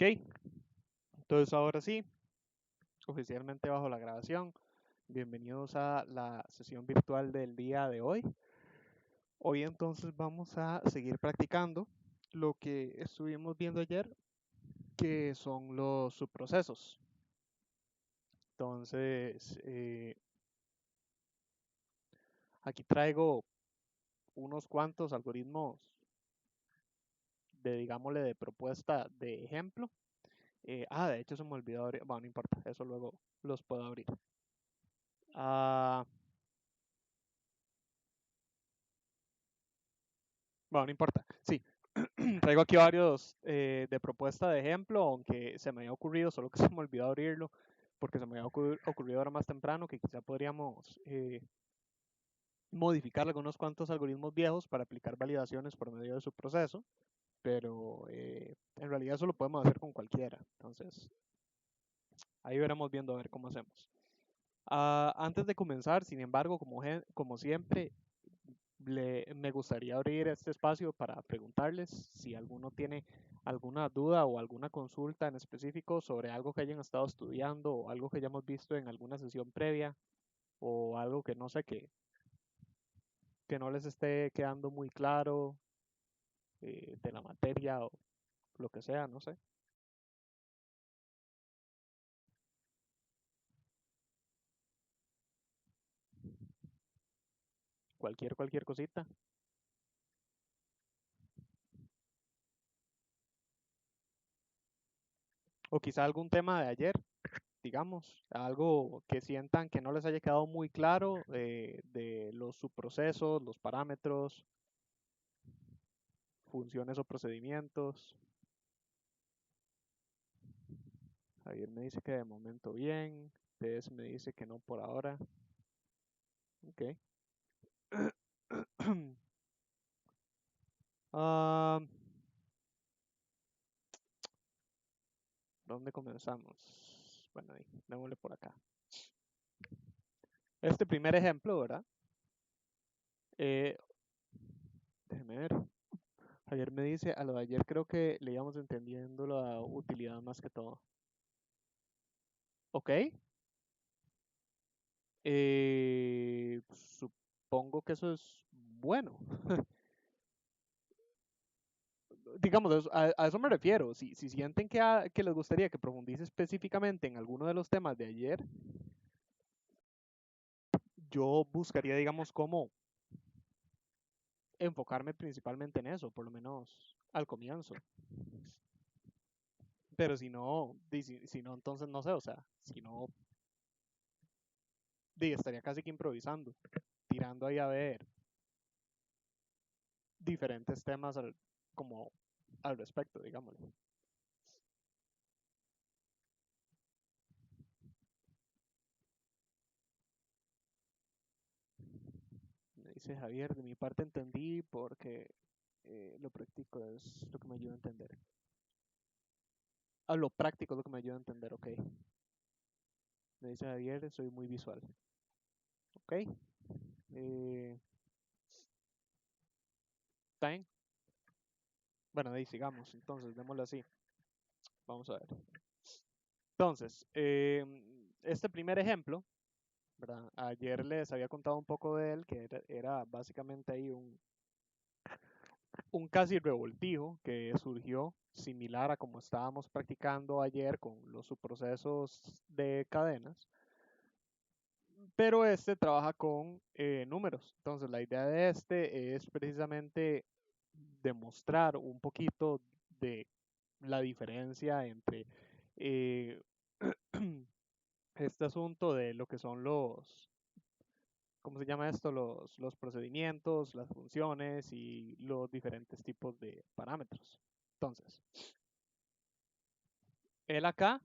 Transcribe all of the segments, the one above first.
Ok, entonces ahora sí, oficialmente bajo la grabación. Bienvenidos a la sesión virtual del día de hoy. Hoy entonces vamos a seguir practicando lo que estuvimos viendo ayer, que son los subprocesos. Entonces, aquí traigo unos cuantos algoritmos digámosle, de propuesta de ejemplo. De hecho se me olvidó abrir, bueno, no importa, eso luego los puedo abrir. Bueno, no importa, sí. Traigo aquí varios de propuesta de ejemplo, aunque se me había ocurrido, solo que se me olvidó abrirlo, porque se me había ocurrido ahora más temprano, que quizá podríamos modificar algunos cuantos algoritmos viejos para aplicar validaciones por medio de su proceso, pero en realidad eso lo podemos hacer con cualquiera. Entonces, ahí veremos viendo a ver cómo hacemos. Antes de comenzar, sin embargo, como siempre, me gustaría abrir este espacio para preguntarles si alguno tiene alguna duda o alguna consulta en específico sobre algo que hayan estado estudiando o algo que hayamos visto en alguna sesión previa o algo que no sé, que no les esté quedando muy claro de la materia o lo que sea, no sé. Cualquier cosita. O quizá algún tema de ayer, digamos, algo que sientan que no les haya quedado muy claro de los subprocesos, los parámetros, funciones o procedimientos. Javier me dice que de momento bien, Tess me dice que no por ahora. Ok. Ah, ¿Dónde comenzamos? Bueno, ahí, démosle por acá. Este primer ejemplo, ¿verdad? Eh, Déjeme ver. Javier me dice, a lo de ayer creo que le íbamos entendiendo la utilidad más que todo. Ok. Supongo que eso es bueno. Digamos, a eso me refiero. Si sienten que les gustaría que profundice específicamente en alguno de los temas de ayer, yo buscaría, digamos, cómo enfocarme principalmente en eso, por lo menos al comienzo. Pero si no, si no, entonces no sé, o sea, si no, estaría casi que improvisando, tirando ahí a ver diferentes temas como al respecto, digámoslo. Me dice Javier, de mi parte entendí porque lo práctico es lo que me ayuda a entender. Lo práctico es lo que me ayuda a entender, ok. Me dice Javier, soy muy visual. Ok. Eh, ¿Está bien? Bueno, ahí sigamos, entonces, démoslo así. Vamos a ver. Entonces, este primer ejemplo, ¿verdad? Ayer les había contado un poco de él, que era básicamente ahí un casi revoltijo que surgió similar a como estábamos practicando ayer con los subprocesos de cadenas, pero este trabaja con números. Entonces, la idea de este es precisamente demostrar un poquito de la diferencia entre eh, este asunto de lo que son ¿cómo se llama esto? Los procedimientos, las funciones y los diferentes tipos de parámetros. Entonces, él acá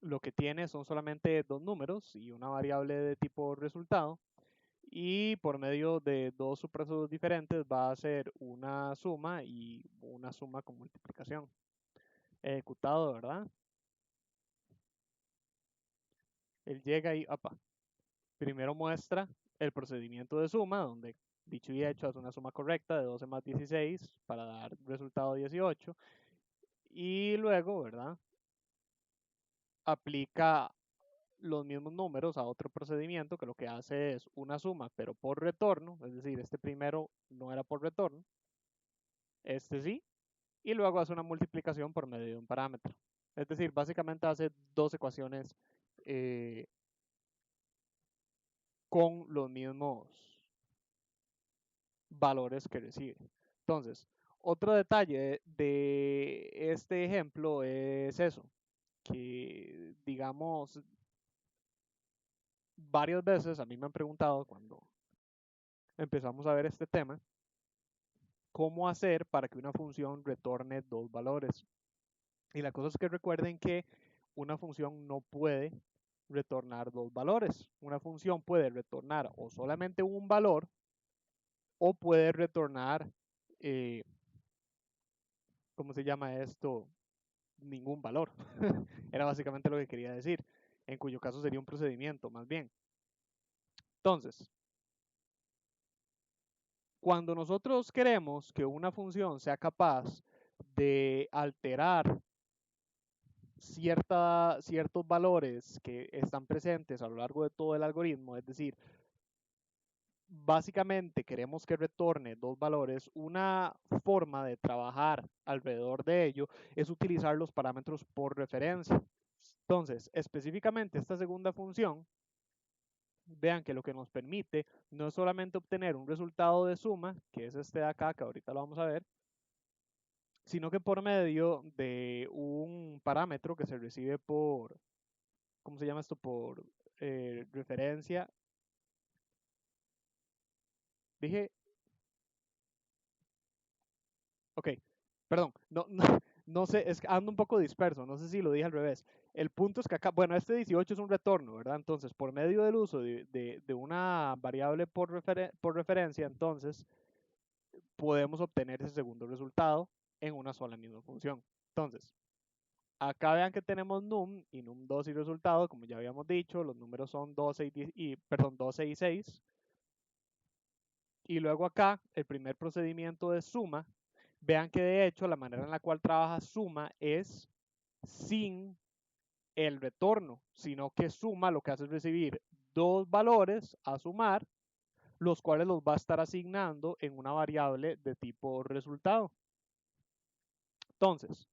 lo que tiene son solamente dos números y una variable de tipo resultado. Y por medio de dos subprocesos diferentes va a hacer una suma y una suma con multiplicación. Ejecutado, ¿verdad? Él llega y, apa, primero muestra el procedimiento de suma, donde dicho y hecho hace una suma correcta de 12 más 16 para dar resultado 18. y luego, ¿verdad? Aplica los mismos números a otro procedimiento que lo que hace es una suma, pero por retorno, es decir, este primero no era por retorno, este sí, y luego hace una multiplicación por medio de un parámetro. Es decir, básicamente hace dos ecuaciones eh, con los mismos valores que recibe. Entonces, otro detalle de este ejemplo es eso, que digamos, varias veces a mí me han preguntado cuando empezamos a ver este tema, cómo hacer para que una función retorne dos valores. Y la cosa es que recuerden que una función no puede retornar dos valores. Una función puede retornar o solamente un valor o puede retornar, eh, ¿cómo se llama esto? Ningún valor. Era básicamente lo que quería decir, en cuyo caso sería un procedimiento más bien. Entonces, cuando nosotros queremos que una función sea capaz de alterar ciertos valores que están presentes a lo largo de todo el algoritmo, es decir, básicamente queremos que retorne dos valores, una forma de trabajar alrededor de ello es utilizar los parámetros por referencia. Entonces, específicamente esta segunda función, vean que lo que nos permite no es solamente obtener un resultado de suma, que es este de acá, que ahorita lo vamos a ver, sino que por medio de un parámetro que se recibe por, ¿cómo se llama esto? Por referencia. Dije, ok, perdón, no sé, es que ando un poco disperso, no sé si lo dije al revés. El punto es que acá, bueno, este 18 es un retorno, ¿verdad? Entonces, por medio del uso de una variable por referencia, entonces podemos obtener ese segundo resultado en una sola misma función. Entonces, acá vean que tenemos num y num2 y resultado, como ya habíamos dicho, los números son 12 perdón, 12 y 6. Y luego acá, el primer procedimiento de suma, vean que de hecho la manera en la cual trabaja suma es sin el retorno, sino que suma lo que hace es recibir dos valores a sumar, los cuales los va a estar asignando en una variable de tipo resultado. Entonces,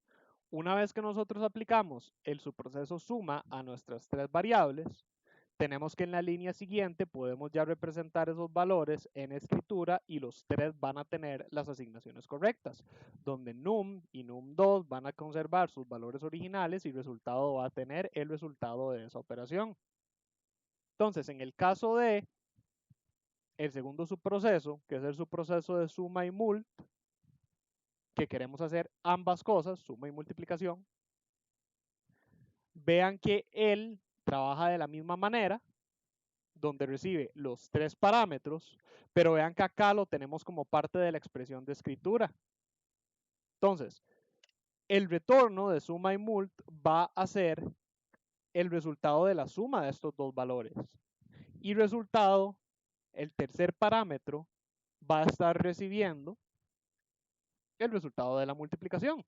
una vez que nosotros aplicamos el subproceso suma a nuestras tres variables, tenemos que en la línea siguiente podemos ya representar esos valores en escritura y los tres van a tener las asignaciones correctas, donde num y num2 van a conservar sus valores originales y resultado va a tener el resultado de esa operación. Entonces, en el caso de el segundo subproceso, que es el subproceso de suma y mult, que queremos hacer ambas cosas, suma y multiplicación, vean que él trabaja de la misma manera, donde recibe los tres parámetros, pero vean que acá lo tenemos como parte de la expresión de escritura. Entonces, el retorno de suma y mult va a ser el resultado de la suma de estos dos valores. Y resultado, el tercer parámetro, va a estar recibiendo el resultado de la multiplicación.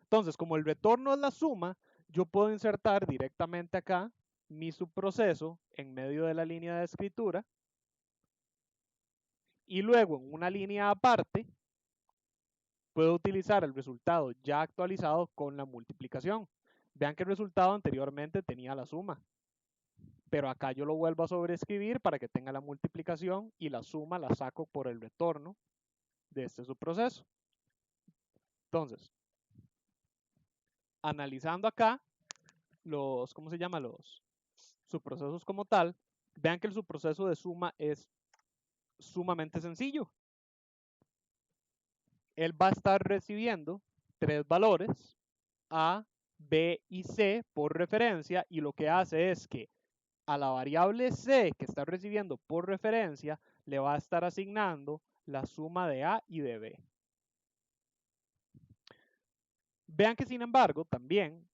Entonces, como el retorno es la suma, yo puedo insertar directamente acá mi subproceso en medio de la línea de escritura y luego en una línea aparte puedo utilizar el resultado ya actualizado con la multiplicación. Vean que el resultado anteriormente tenía la suma, pero acá yo lo vuelvo a sobreescribir para que tenga la multiplicación y la suma la saco por el retorno de este subproceso. Entonces, analizando acá los, ¿cómo se llama? Los subprocesos como tal, vean que el subproceso de suma es sumamente sencillo. Él va a estar recibiendo tres valores, A, B y C por referencia, y lo que hace es que a la variable C que está recibiendo por referencia le va a estar asignando la suma de A y de B. Vean que sin embargo también,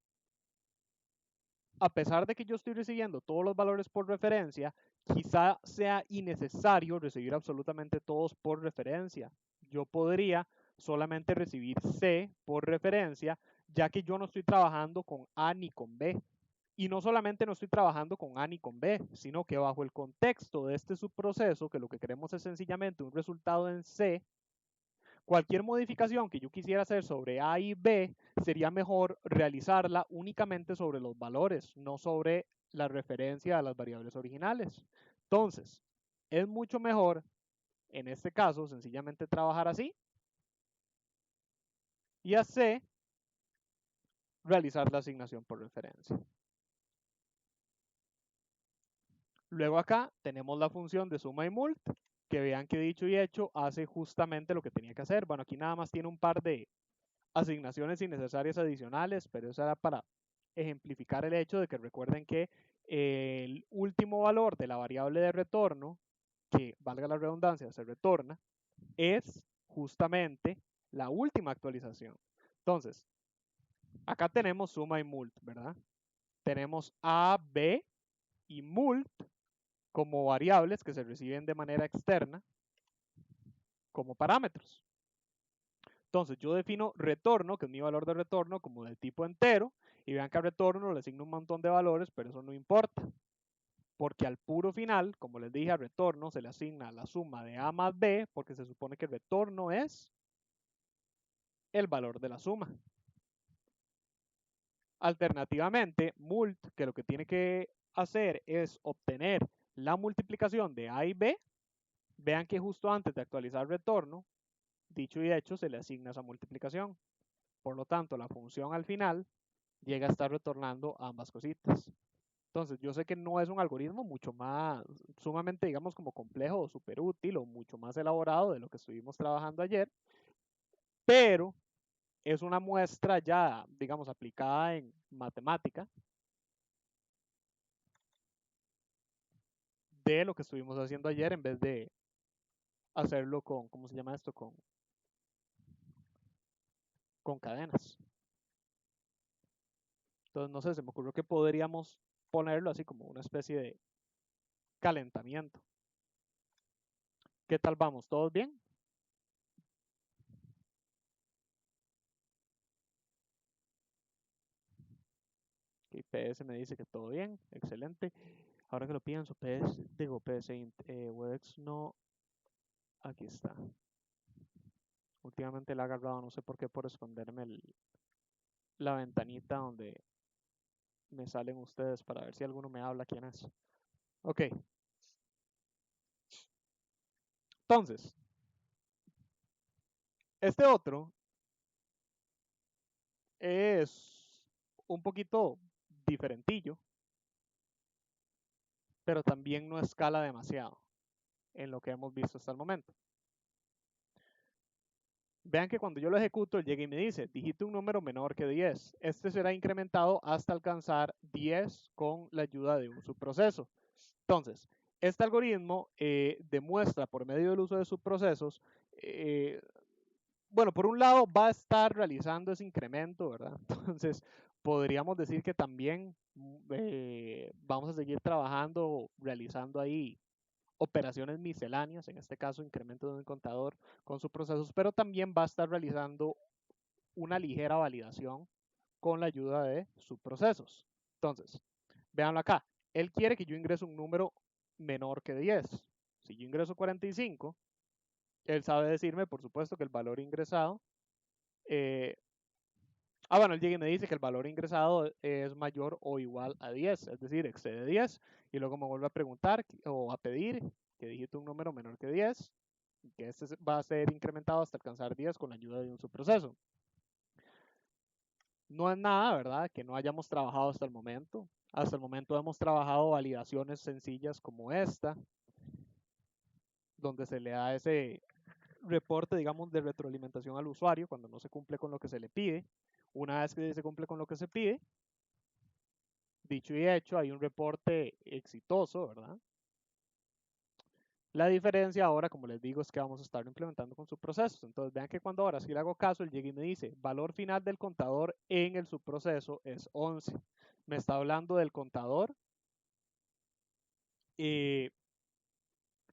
a pesar de que yo estoy recibiendo todos los valores por referencia, quizá sea innecesario recibir absolutamente todos por referencia. Yo podría solamente recibir C por referencia, ya que yo no estoy trabajando con A ni con B. Y no solamente no estoy trabajando con A ni con B, sino que bajo el contexto de este subproceso, que lo que queremos es sencillamente un resultado en C, cualquier modificación que yo quisiera hacer sobre A y B sería mejor realizarla únicamente sobre los valores, no sobre la referencia a las variables originales. Entonces, es mucho mejor, en este caso, sencillamente trabajar así y a C realizar la asignación por referencia. Luego acá tenemos la función de suma y mult, que vean que dicho y hecho hace justamente lo que tenía que hacer. Bueno, aquí nada más tiene un par de asignaciones innecesarias adicionales, pero eso era para ejemplificar el hecho de que recuerden que el último valor de la variable de retorno, que valga la redundancia, se retorna, es justamente la última actualización. Entonces, acá tenemos suma y mult, ¿verdad? Tenemos A, B y mult como variables que se reciben de manera externa como parámetros. Entonces yo defino retorno, que es mi valor de retorno, como del tipo entero, y vean que al retorno le asigno un montón de valores, pero eso no importa, porque al puro final, como les dije, al retorno se le asigna la suma de A más B, porque se supone que el retorno es el valor de la suma. Alternativamente, mult, que lo que tiene que hacer es obtener la multiplicación de A y B, vean que justo antes de actualizar retorno, dicho y hecho, se le asigna esa multiplicación. Por lo tanto, la función al final llega a estar retornando ambas cositas. Entonces, yo sé que no es un algoritmo mucho más, sumamente, digamos, como complejo o súper útil o mucho más elaborado de lo que estuvimos trabajando ayer, pero es una muestra ya, digamos, aplicada en matemática de lo que estuvimos haciendo ayer en vez de hacerlo con, ¿cómo se llama esto? Con cadenas. Entonces, no sé, se me ocurrió que podríamos ponerlo así como una especie de calentamiento. ¿Qué tal vamos? ¿Todos bien? Y PS me dice que todo bien, excelente. Ahora que lo pienso, PS Int, Webex no, aquí está. Últimamente le ha agarrado, no sé por qué, por esconderme la ventanita donde me salen ustedes para ver si alguno me habla quién es. Ok. Entonces, este otro es un poquito diferentillo, pero también no escala demasiado en lo que hemos visto hasta el momento. Vean que cuando yo lo ejecuto, él llega y me dice, digite un número menor que 10. Este será incrementado hasta alcanzar 10 con la ayuda de un subproceso. Entonces, este algoritmo demuestra por medio del uso de subprocesos, bueno, por un lado va a estar realizando ese incremento, ¿verdad? Entonces, podríamos decir que también vamos a seguir trabajando, realizando ahí operaciones misceláneas, en este caso incremento de un contador con subprocesos, pero también va a estar realizando una ligera validación con la ayuda de subprocesos. Entonces, véanlo acá, él quiere que yo ingrese un número menor que 10. Si yo ingreso 45, él sabe decirme, por supuesto, que el valor ingresado, bueno, él llega y me dice que el valor ingresado es mayor o igual a 10, es decir, excede 10, y luego me vuelve a preguntar o a pedir que digite un número menor que 10, que este va a ser incrementado hasta alcanzar 10 con la ayuda de un subproceso. No es nada, ¿verdad?, que no hayamos trabajado hasta el momento. Hasta el momento hemos trabajado validaciones sencillas como esta, donde se le da ese reporte, digamos, de retroalimentación al usuario cuando no se cumple con lo que se le pide. Una vez que se cumple con lo que se pide, dicho y hecho, hay un reporte exitoso, ¿verdad? La diferencia ahora, como les digo, es que vamos a estar implementando con subprocesos. Entonces, vean que cuando ahora sí le hago caso, él llega y me dice, valor final del contador en el subproceso es 11. Me está hablando del contador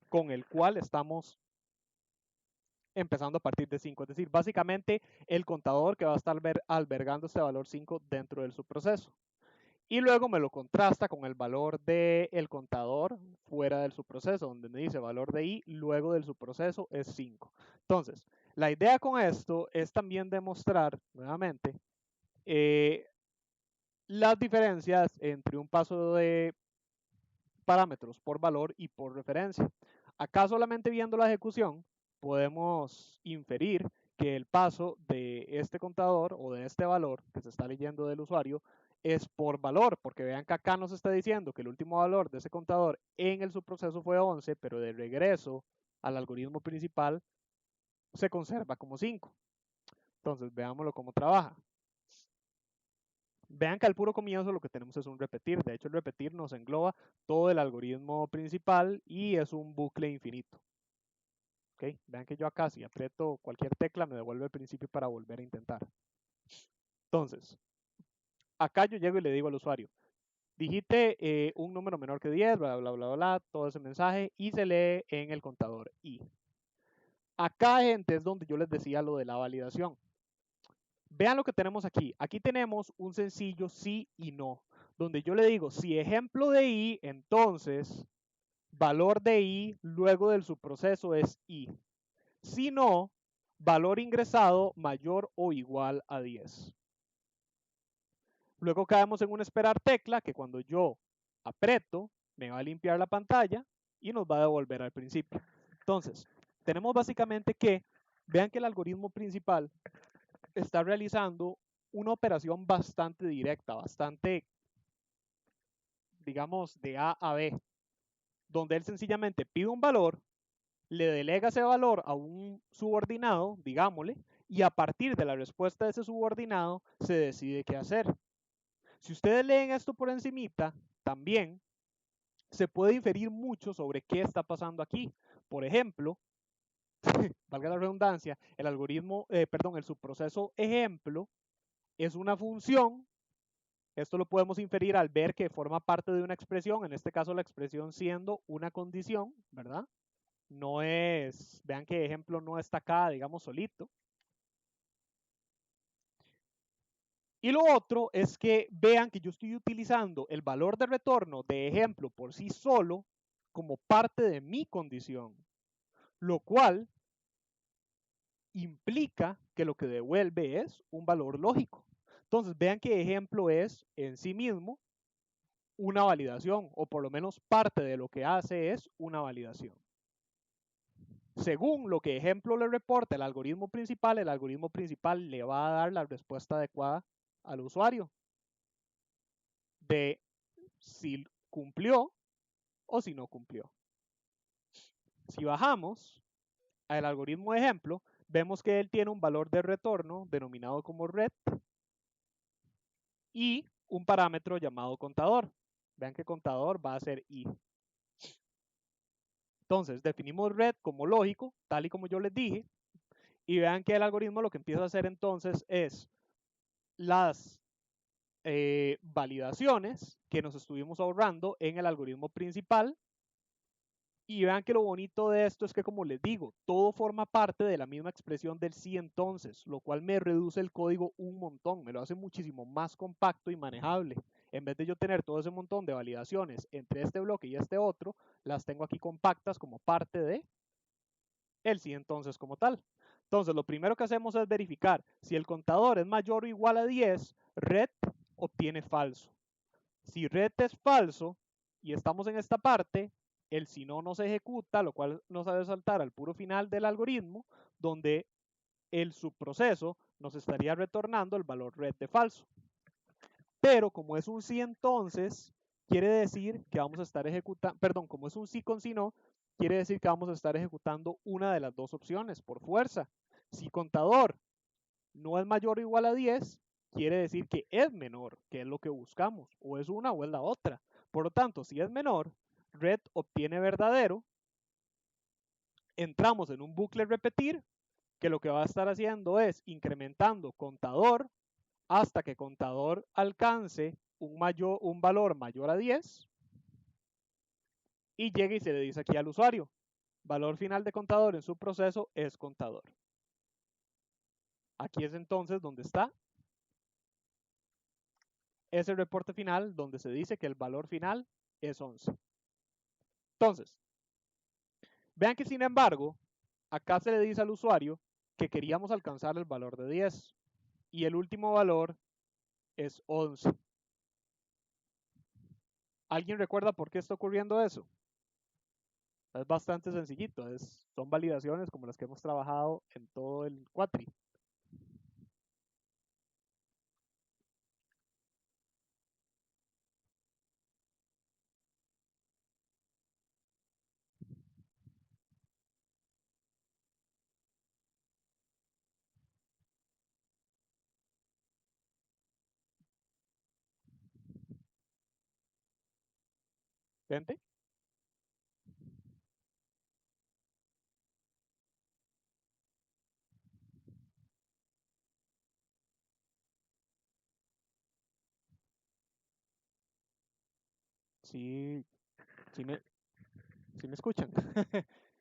con el cual estamos empezando a partir de 5. Es decir, básicamente el contador que va a estar albergando este valor 5 dentro de su proceso. Y luego me lo contrasta con el valor del contador fuera del subproceso, donde me dice valor de i luego del subproceso es 5. Entonces, la idea con esto es también demostrar, nuevamente, las diferencias entre un paso de parámetros por valor y por referencia. Acá solamente viendo la ejecución podemos inferir que el paso de este contador o de este valor que se está leyendo del usuario es por valor, porque vean que acá nos está diciendo que el último valor de ese contador en el subproceso fue 11, pero de regreso al algoritmo principal se conserva como 5. Entonces veámoslo cómo trabaja. Vean que al puro comienzo lo que tenemos es un repetir. De hecho, el repetir nos engloba todo el algoritmo principal y es un bucle infinito. ¿Okay? Vean que yo acá si aprieto cualquier tecla me devuelve el principio para volver a intentar. Entonces, acá yo llego y le digo al usuario, digite un número menor que 10, bla, bla, bla, bla, todo ese mensaje y se lee en el contador i. Acá, gente, es donde yo les decía lo de la validación. Vean lo que tenemos aquí. Aquí tenemos un sencillo sí y no, donde yo le digo, si ejemplo de i, entonces valor de i luego del subproceso es i. Si no, valor ingresado mayor o igual a 10. Luego caemos en una esperar tecla que cuando yo aprieto me va a limpiar la pantalla y nos va a devolver al principio. Entonces, tenemos básicamente que, vean que el algoritmo principal está realizando una operación bastante directa, bastante, digamos, de A a B, donde él sencillamente pide un valor, le delega ese valor a un subordinado, digámosle, y a partir de la respuesta de ese subordinado se decide qué hacer. Si ustedes leen esto por encimita, también se puede inferir mucho sobre qué está pasando aquí. Por ejemplo, valga la redundancia, el algoritmo, el subproceso ejemplo es una función. Esto lo podemos inferir al ver que forma parte de una expresión, en este caso la expresión siendo una condición, ¿verdad? No es, vean que ejemplo no está acá, digamos, solito. Y lo otro es que vean que yo estoy utilizando el valor de retorno de ejemplo por sí solo como parte de mi condición, lo cual implica que lo que devuelve es un valor lógico. Entonces, vean que ejemplo es en sí mismo una validación, o por lo menos parte de lo que hace es una validación. Según lo que ejemplo le reporta el algoritmo principal le va a dar la respuesta adecuada al usuario de si cumplió o si no cumplió. Si bajamos al algoritmo de ejemplo, vemos que él tiene un valor de retorno denominado como red y un parámetro llamado contador. Vean que contador va a ser i. Entonces, definimos red como lógico, tal y como yo les dije, y vean que el algoritmo lo que empieza a hacer entonces es las validaciones que nos estuvimos ahorrando en el algoritmo principal. Y vean que lo bonito de esto es que, como les digo, todo forma parte de la misma expresión del sí entonces, lo cual me reduce el código un montón, me lo hace muchísimo más compacto y manejable. En vez de yo tener todo ese montón de validaciones entre este bloque y este otro, las tengo aquí compactas como parte de el sí entonces como tal. Entonces, lo primero que hacemos es verificar si el contador es mayor o igual a 10, red obtiene falso. Si red es falso y estamos en esta parte, el si no se ejecuta, lo cual nos hace saltar al puro final del algoritmo, donde el subproceso nos estaría retornando el valor red de falso. Pero como es un sí entonces, quiere decir que vamos a estar ejecutando, perdón, como es un sí con sí no, quiere decir que vamos a estar ejecutando una de las dos opciones por fuerza. Si contador no es mayor o igual a 10, quiere decir que es menor, que es lo que buscamos, o es una o es la otra. Por lo tanto, si es menor, red obtiene verdadero, entramos en un bucle repetir, que lo que va a estar haciendo es incrementando contador hasta que contador alcance un valor mayor a 10 y llegue y se le dice aquí al usuario, Valor final de contador en su proceso es contador. Aquí es entonces donde está ese reporte final donde se dice que el valor final es 11. Entonces, vean que sin embargo, acá se le dice al usuario que queríamos alcanzar el valor de 10 y el último valor es 11. ¿Alguien recuerda por qué está ocurriendo eso? Es bastante sencillito, son validaciones como las que hemos trabajado en todo el Quatri. ¿Vente? Sí, sí sí me escuchan.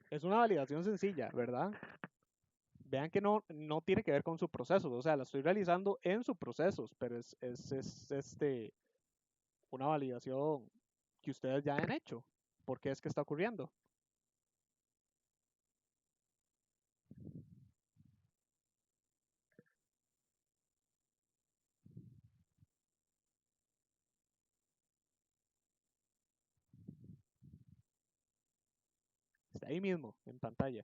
Es una validación sencilla, ¿verdad? Vean que no tiene que ver con su proceso, o sea, la estoy realizando en su procesos, pero es una validación que ustedes ya han hecho. ¿Por qué es que está ocurriendo? Está ahí mismo, en pantalla.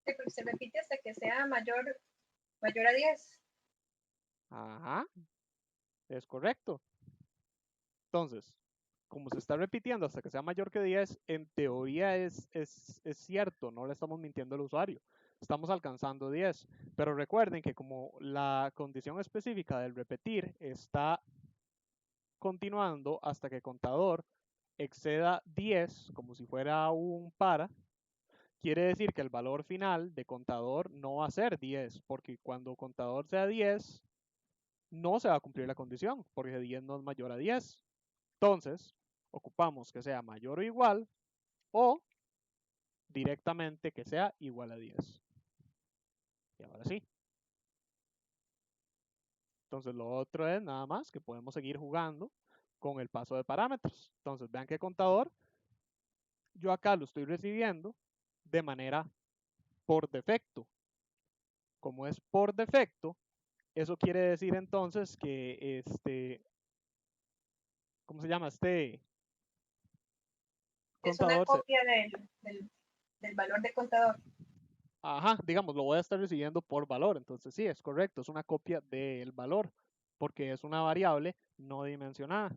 Sí, porque se repite hasta que sea mayor a 10. Ajá, es correcto. Entonces, como se está repitiendo hasta que sea mayor que 10, en teoría es cierto, no le estamos mintiendo al usuario. Estamos alcanzando 10, pero recuerden que como la condición específica del repetir está continuando hasta que contador exceda 10, como si fuera un para, quiere decir que el valor final de contador no va a ser 10, porque cuando contador sea 10, no se va a cumplir la condición, porque 10 no es mayor a 10. Entonces, ocupamos que sea mayor o igual o directamente que sea igual a 10. Y ahora sí. Entonces, lo otro es nada más que podemos seguir jugando con el paso de parámetros. Entonces, vean que contador, yo acá lo estoy recibiendo de manera por defecto. Como es por defecto, eso quiere decir entonces que ¿cómo se llama? Es una Contador se, copia del valor de contador. ajá, digamos, lo voy a estar recibiendo por valor. Entonces sí, es correcto, es una copia del valor, porque es una variable no dimensionada.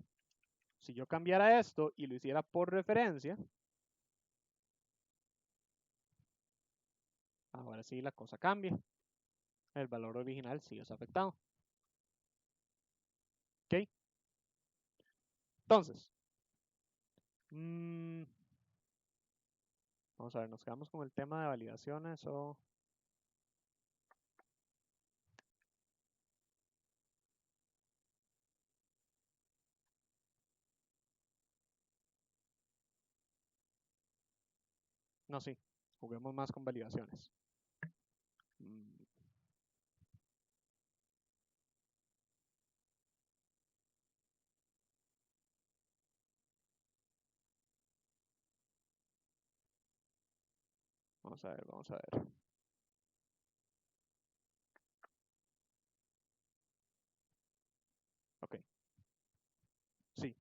Si yo cambiara esto y lo hiciera por referencia, ahora sí la cosa cambia. El valor original sí es afectado. ¿Ok? Entonces, vamos a ver, ¿nos quedamos con el tema de validaciones o...? No, sí, juguemos más con validaciones. Mm, Vamos a ver, vamos a ver. Ok, sí.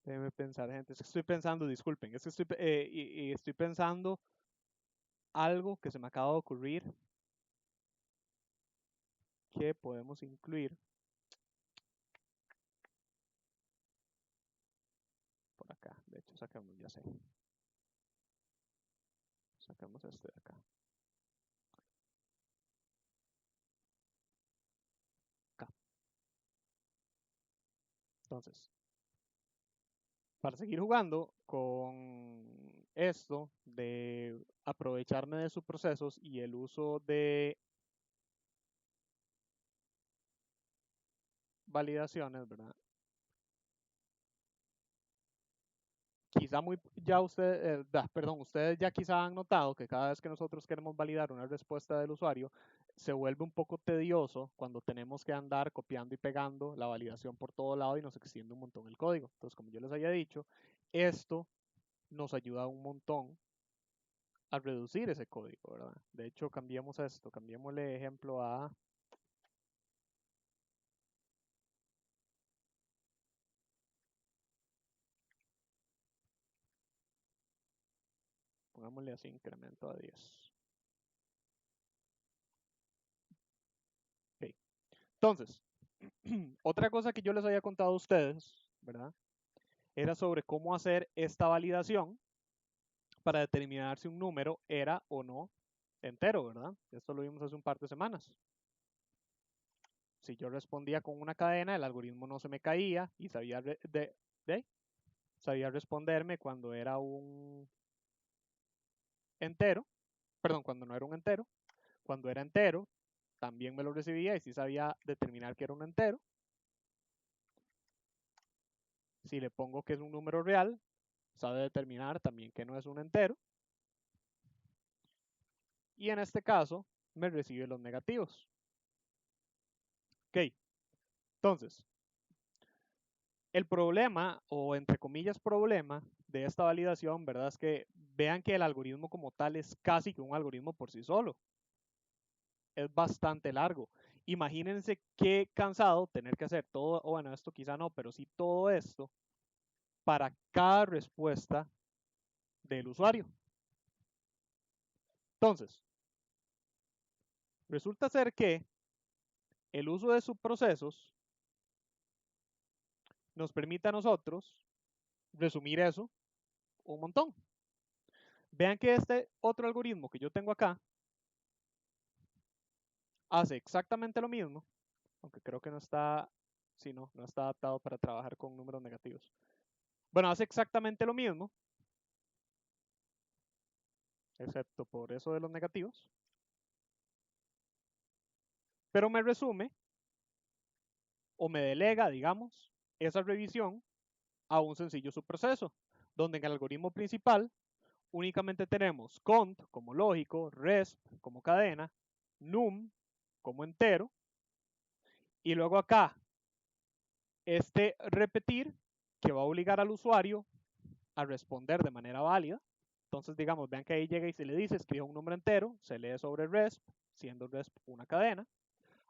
Déjenme pensar, gente. Es que estoy pensando, disculpen, es que y estoy pensando algo que se me acaba de ocurrir que podemos incluir por acá. De hecho, sacamos, ya sé. Sacamos este de acá. Entonces, para seguir jugando con esto de aprovecharme de sus procesos y el uso de validaciones, ¿verdad? Quizá ustedes ya quizá han notado que cada vez que nosotros queremos validar una respuesta del usuario, se vuelve un poco tedioso cuando tenemos que andar copiando y pegando la validación por todo lado y nos extiende un montón el código. Entonces, como yo les había dicho, esto nos ayuda un montón a reducir ese código, ¿verdad? De hecho, cambiemos esto, cambiémosle ejemplo a pongámosle así, incremento a 10. Okay. Entonces, otra cosa que yo les había contado a ustedes, ¿verdad? Era sobre cómo hacer esta validación para determinar si un número era o no entero, ¿verdad? Esto lo vimos hace un par de semanas. Si yo respondía con una cadena, el algoritmo no se me caía y sabía, sabía responderme cuando era un entero, perdón, cuando no era un entero. Cuando era entero, también me lo recibía y sí sabía determinar que era un entero. Si le pongo que es un número real, sabe determinar también que no es un entero. Y en este caso, me recibe los negativos. Ok, entonces, el problema, o entre comillas problema, de esta validación, ¿verdad? Es que vean que el algoritmo como tal es casi que un algoritmo por sí solo. Es bastante largo. Imagínense qué cansado tener que hacer todo, o bueno, esto quizá no, pero sí todo esto para cada respuesta del usuario. Entonces, resulta ser que el uso de subprocesos nos permite a nosotros resumir eso un montón. Vean que este otro algoritmo que yo tengo acá hace exactamente lo mismo, aunque creo que no está, sí, no está adaptado para trabajar con números negativos. Bueno, hace exactamente lo mismo, excepto por eso de los negativos, pero me resume o me delega, digamos, esa revisión a un sencillo subproceso, donde en el algoritmo principal únicamente tenemos cont como lógico, resp como cadena, num como entero, y luego acá este repetir que va a obligar al usuario a responder de manera válida. Entonces, digamos, vean que ahí llega y se le dice, escriba un número entero, se lee sobre resp, siendo resp una cadena.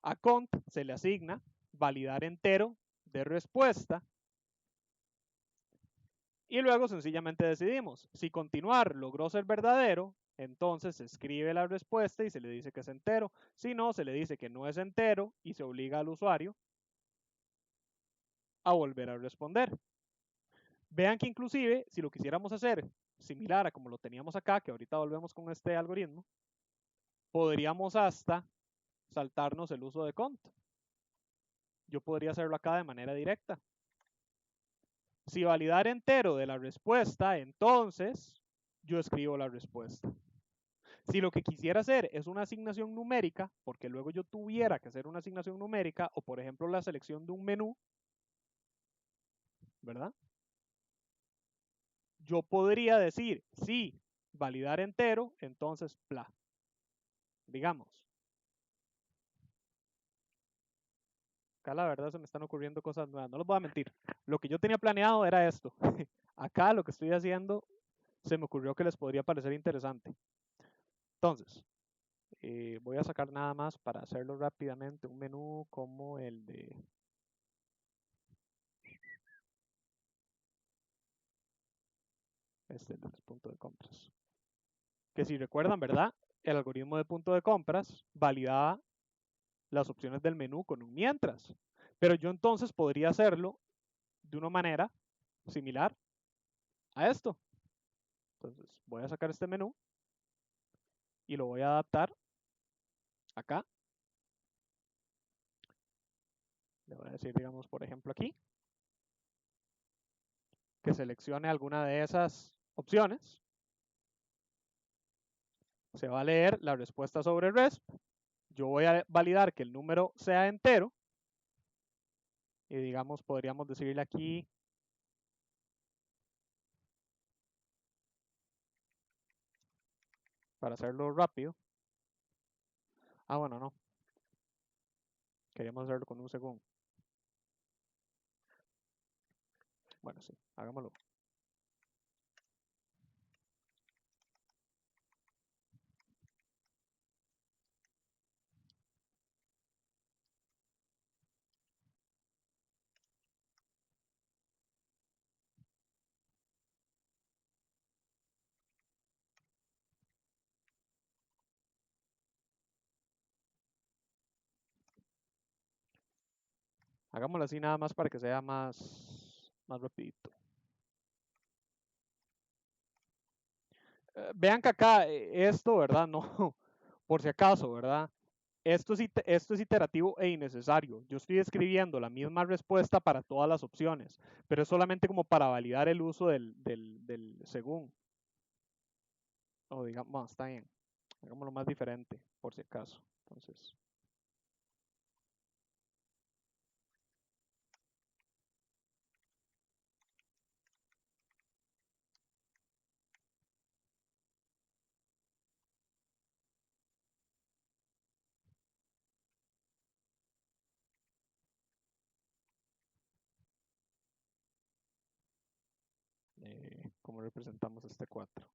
A cont se le asigna validar entero de respuesta. Y luego sencillamente decidimos, si continuar logró ser verdadero, entonces se escribe la respuesta y se le dice que es entero. Si no, se le dice que no es entero y se obliga al usuario a volver a responder. Vean que inclusive, si lo quisiéramos hacer similar a como lo teníamos acá, que ahorita volvemos con este algoritmo, podríamos hasta saltarnos el uso de cont. Yo podría hacerlo acá de manera directa. Si validar entero de la respuesta, entonces yo escribo la respuesta. Si lo que quisiera hacer es una asignación numérica, porque luego yo tuviera que hacer una asignación numérica, o por ejemplo la selección de un menú, ¿verdad? Yo podría decir, sí, validar entero, entonces bla. Digamos. Acá la verdad se me están ocurriendo cosas nuevas, no les voy a mentir. Lo que yo tenía planeado era esto. Acá lo que estoy haciendo se me ocurrió que les podría parecer interesante. Entonces, voy a sacar nada más para hacerlo rápidamente un menú como el de este, el punto de compras. Que si recuerdan, ¿verdad? El algoritmo de punto de compras validaba las opciones del menú con un mientras. Pero yo entonces podría hacerlo de una manera similar a esto. Entonces voy a sacar este menú y lo voy a adaptar acá. Le voy a decir, digamos, por ejemplo aquí. que seleccione alguna de esas opciones. Se va a leer la respuesta sobre RESP. Yo voy a validar que el número sea entero. Y digamos, podríamos decirle aquí para hacerlo rápido. Ah, bueno, no. Queríamos hacerlo con un segundo. Bueno, sí, hagámoslo. Hagámoslo así nada más para que sea más rapidito. Vean que acá esto, ¿verdad? No, por si acaso, ¿verdad? Esto es iterativo e innecesario. Yo estoy escribiendo la misma respuesta para todas las opciones, pero es solamente como para validar el uso del según. O digamos, bueno, está bien. Hagámoslo más diferente, por si acaso. Entonces, ¿cómo representamos este 4?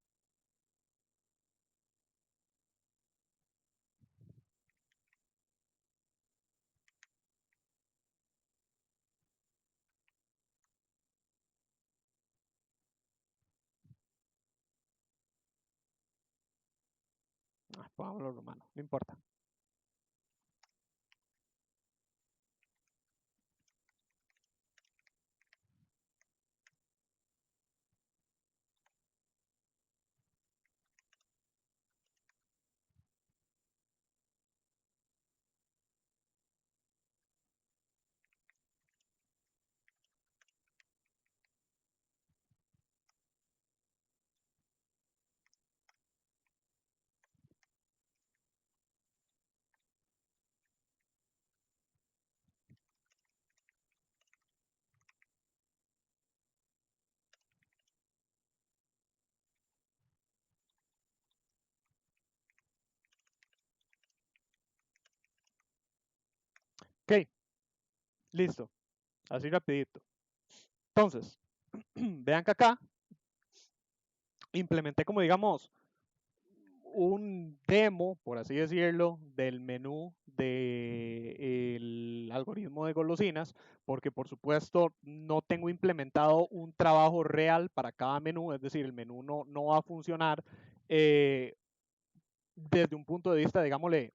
Pongámoslo romano, no importa. Ok, listo. Así rapidito. Entonces, vean que acá implementé como digamos un demo, por así decirlo, del menú del algoritmo de golosinas, porque por supuesto no tengo implementado un trabajo real para cada menú, es decir, el menú no va a funcionar desde un punto de vista, digámosle,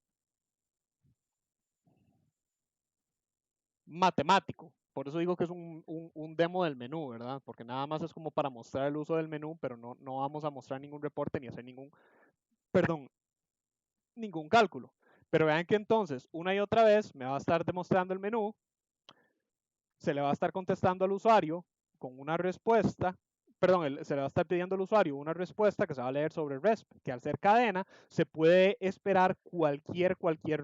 matemático. Por eso digo que es un demo del menú, ¿verdad? Porque nada más es como para mostrar el uso del menú, pero no vamos a mostrar ningún reporte ni hacer ningún cálculo. Pero vean que entonces, una y otra vez, me va a estar demostrando el menú, se le va a estar contestando al usuario con una respuesta, perdón, se le va a estar pidiendo al usuario una respuesta que se va a leer sobre RESP, que al ser cadena se puede esperar cualquier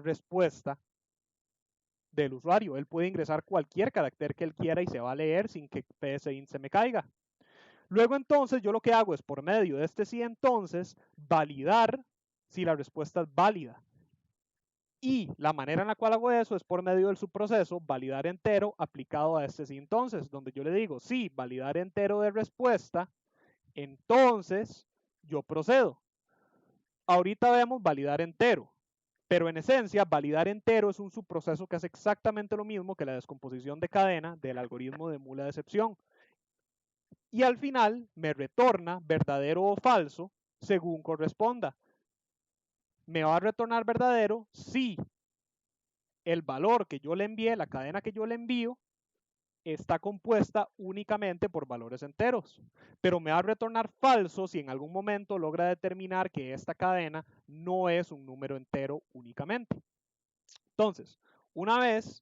respuesta del usuario. Él puede ingresar cualquier carácter que él quiera y se va a leer sin que PSIN se me caiga. Luego entonces yo lo que hago es por medio de este sí entonces validar si la respuesta es válida. Y la manera en la cual hago eso es por medio del subproceso validar entero aplicado a este sí entonces, donde yo le digo sí, validar entero de respuesta, entonces yo procedo. Ahorita vemos validar entero, pero en esencia validar entero es un subproceso que hace exactamente lo mismo que la descomposición de cadena del algoritmo de mula de excepción. Y al final me retorna verdadero o falso según corresponda. Me va a retornar verdadero si el valor que yo le envié, la cadena que yo le envío, está compuesta únicamente por valores enteros. Pero me va a retornar falso si en algún momento logra determinar que esta cadena no es un número entero únicamente. Entonces, una vez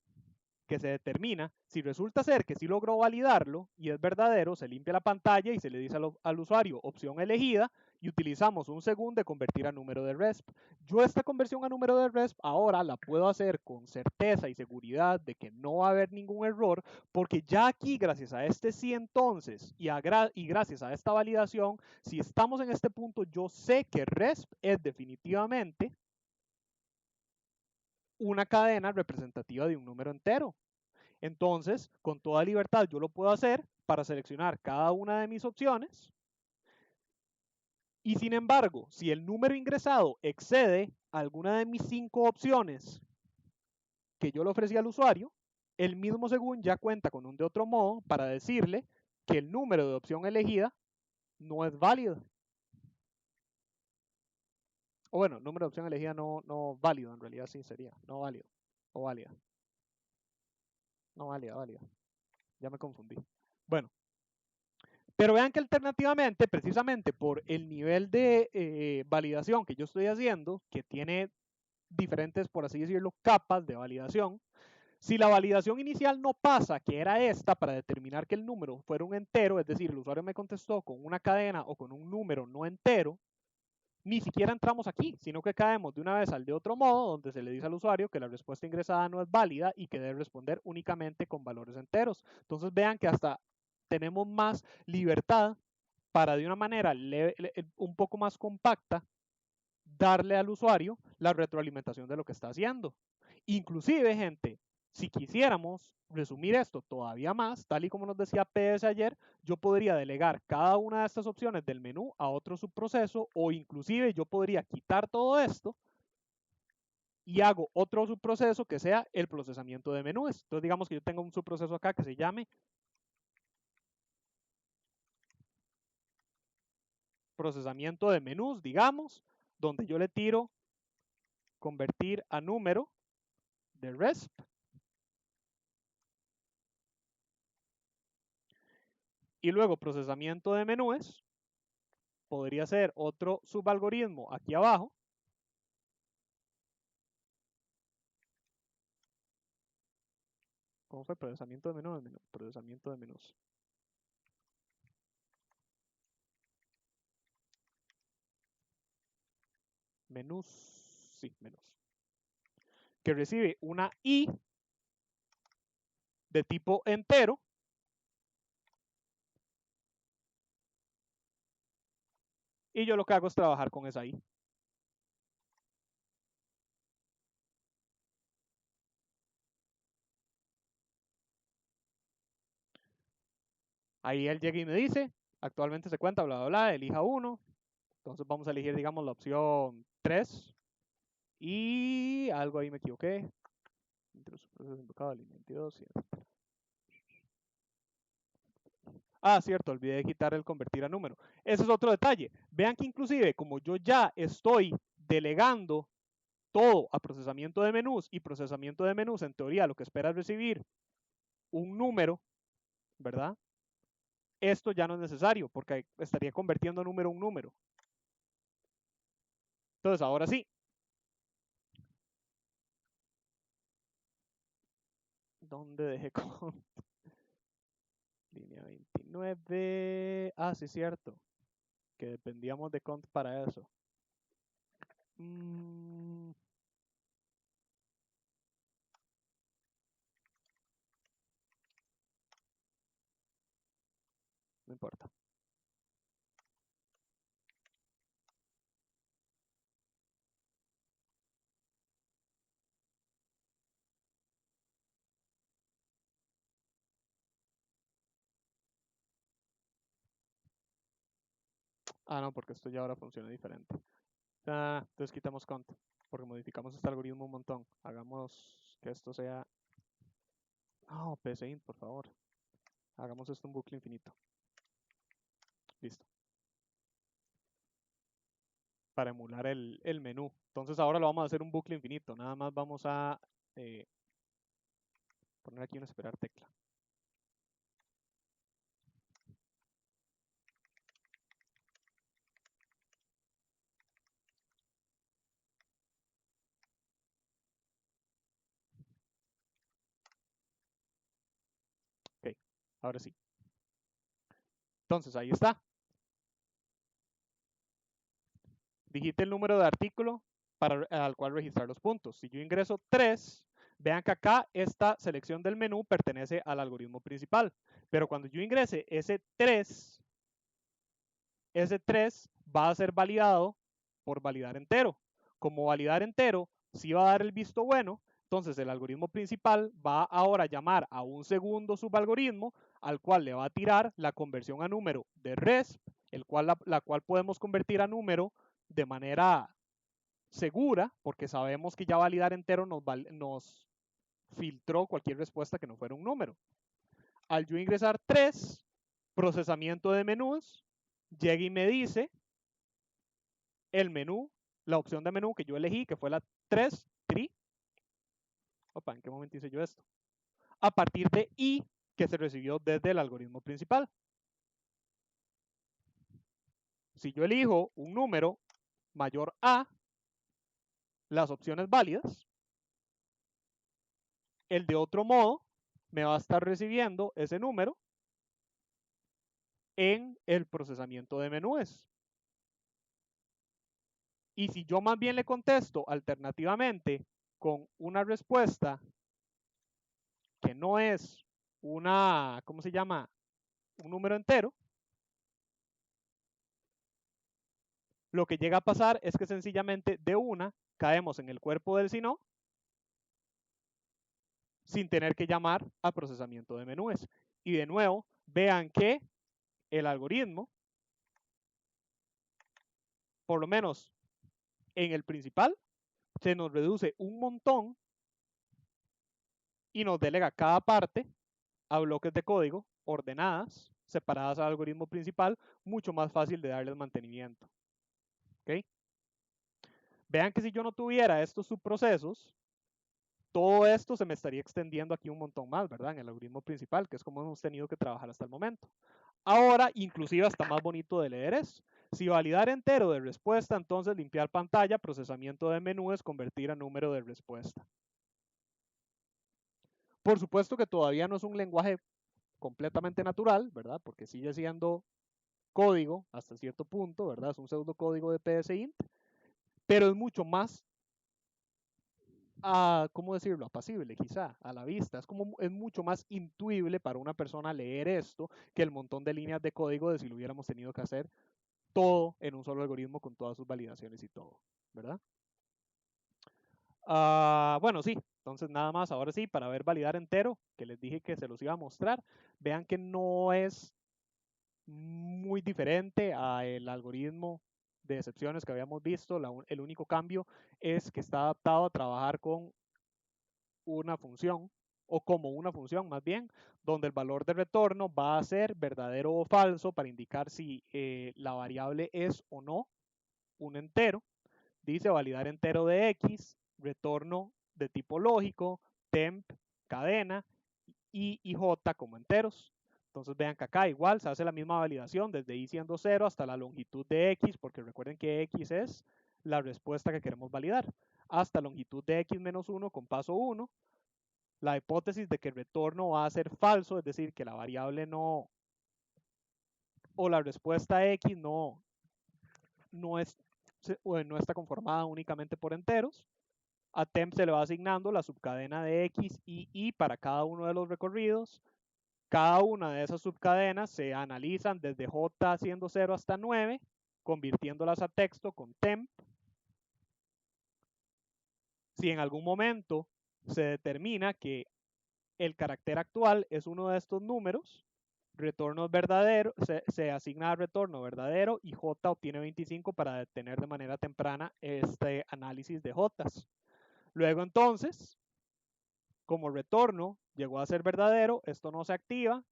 que se determina. Si resulta ser que sí logró validarlo y es verdadero, se limpia la pantalla y se le dice al usuario opción elegida y utilizamos un segundo de convertir a número de RESP. Yo esta conversión a número de RESP ahora la puedo hacer con certeza y seguridad de que no va a haber ningún error, porque ya aquí, gracias a este sí entonces y gracias a esta validación, si estamos en este punto, yo sé que RESP es definitivamente una cadena representativa de un número entero. Entonces, con toda libertad yo lo puedo hacer para seleccionar cada una de mis opciones. Y sin embargo, si el número ingresado excede alguna de mis 5 opciones que yo le ofrecí al usuario, el mismo según ya cuenta con un de otro modo para decirle que el número de opción elegida no es válido. O bueno, número de opción elegida no válido, en realidad sí sería, no válido. O válida. No, válida, válida. Ya me confundí. Bueno, pero vean que alternativamente, precisamente por el nivel de validación que yo estoy haciendo, que tiene diferentes, por así decirlo, capas de validación, si la validación inicial no pasa, que era esta, para determinar que el número fuera un entero, es decir, el usuario me contestó con una cadena o con un número no entero, ni siquiera entramos aquí, sino que caemos de una vez al de otro modo, donde se le dice al usuario que la respuesta ingresada no es válida y que debe responder únicamente con valores enteros. Entonces vean que hasta tenemos más libertad para de una manera un poco más compacta darle al usuario la retroalimentación de lo que está haciendo. Inclusive, gente, si quisiéramos resumir esto todavía más, tal y como nos decía PS ayer, yo podría delegar cada una de estas opciones del menú a otro subproceso, o inclusive yo podría quitar todo esto y hago otro subproceso que sea el procesamiento de menús. Entonces digamos que yo tengo un subproceso acá que se llame procesamiento de menús, digamos, donde yo le tiro convertir a número de RESP. Y luego procesamiento de menús podría ser otro subalgoritmo aquí abajo. ¿Cómo fue? Procesamiento de menús. Procesamiento de menús. Menús. Sí, menús. Que recibe una I de tipo entero. Y yo lo que hago es trabajar con esa I. Ahí él llega y me dice, actualmente se cuenta, bla, bla, bla, elija uno. Entonces vamos a elegir, digamos, la opción 3. Y algo ahí me equivoqué. Entre los procesos invocados, línea 22, Ah, cierto, olvidé de quitar el convertir a número. Ese es otro detalle. Vean que inclusive como yo ya estoy delegando todo a procesamiento de menús, y procesamiento de menús en teoría lo que espera es recibir un número, ¿verdad? Esto ya no es necesario porque estaría convirtiendo número un número. Entonces ahora sí. ¿Dónde dejé con línea 29? Ah, sí, cierto. Que dependíamos de cont para eso. No importa. Ah, no, porque esto ya ahora funciona diferente. Entonces quitamos cont, porque modificamos este algoritmo un montón. Hagamos que esto sea... No, psint, por favor. Hagamos esto un bucle infinito. Listo. Para emular el menú. Entonces ahora lo vamos a hacer un bucle infinito. Nada más vamos a poner aquí una esperar tecla. Ahora sí. Entonces, ahí está. Digite el número de artículo al cual registrar los puntos. Si yo ingreso 3, vean que acá esta selección del menú pertenece al algoritmo principal. Pero cuando yo ingrese ese 3 va a ser validado por validar entero. Como validar entero sí va a dar el visto bueno, entonces el algoritmo principal va ahora a llamar a un segundo subalgoritmo al cual le va a tirar la conversión a número de resp, la cual podemos convertir a número de manera segura, porque sabemos que ya validar entero nos filtró cualquier respuesta que no fuera un número. Al yo ingresar 3, procesamiento de menús, llega y me dice el menú, la opción de menú que yo elegí, que fue la 3, tri. Opa, ¿en qué momento hice yo esto? A partir de i, que se recibió desde el algoritmo principal. Si yo elijo un número mayor a las opciones válidas, el de otro modo me va a estar recibiendo ese número en el procesamiento de menús. Y si yo más bien le contesto alternativamente con una respuesta que no es una, ¿cómo se llama? Un número entero, lo que llega a pasar es que sencillamente de una caemos en el cuerpo del si no sin tener que llamar a procesamiento de menús. Y de nuevo, vean que el algoritmo, por lo menos en el principal, se nos reduce un montón y nos delega cada parte a bloques de código ordenadas, separadas al algoritmo principal, mucho más fácil de darles mantenimiento. ¿Okay? Vean que si yo no tuviera estos subprocesos, todo esto se me estaría extendiendo aquí un montón más, ¿verdad? En el algoritmo principal, que es como hemos tenido que trabajar hasta el momento. Ahora, inclusive hasta más bonito de leer es, si validar entero de respuesta, entonces limpiar pantalla, procesamiento de menús, convertir a número de respuesta. Por supuesto que todavía no es un lenguaje completamente natural, ¿verdad? Porque sigue siendo código hasta cierto punto, ¿verdad? Es un pseudocódigo de PSINT, pero es mucho más, ¿cómo decirlo? Apacible, quizá, a la vista. Es mucho más intuible para una persona leer esto que el montón de líneas de código de si lo hubiéramos tenido que hacer todo en un solo algoritmo con todas sus validaciones y todo, ¿verdad? Bueno, sí, entonces nada más, ahora sí, para ver validar entero, que les dije que se los iba a mostrar, vean que no es muy diferente al algoritmo de excepciones que habíamos visto. El único cambio es que está adaptado a trabajar con una función, o como una función más bien, donde el valor de retorno va a ser verdadero o falso para indicar si la variable es o no un entero. Dice validar entero de X, retorno de tipo lógico, temp, cadena, y J como enteros. Entonces vean que acá igual se hace la misma validación desde i siendo 0 hasta la longitud de X, porque recuerden que X es la respuesta que queremos validar, hasta longitud de X menos 1 con paso 1. La hipótesis de que el retorno va a ser falso, es decir, que la variable no, o la respuesta X no está conformada únicamente por enteros. A temp se le va asignando la subcadena de X y Y para cada uno de los recorridos. Cada una de esas subcadenas se analizan desde J siendo 0 hasta 9, convirtiéndolas a texto con temp. Si en algún momento se determina que el carácter actual es uno de estos números, retorno verdadero, se asigna al retorno verdadero y J obtiene 25 para detener de manera temprana este análisis de J's. Luego entonces, como retorno llegó a ser verdadero, esto no se activa,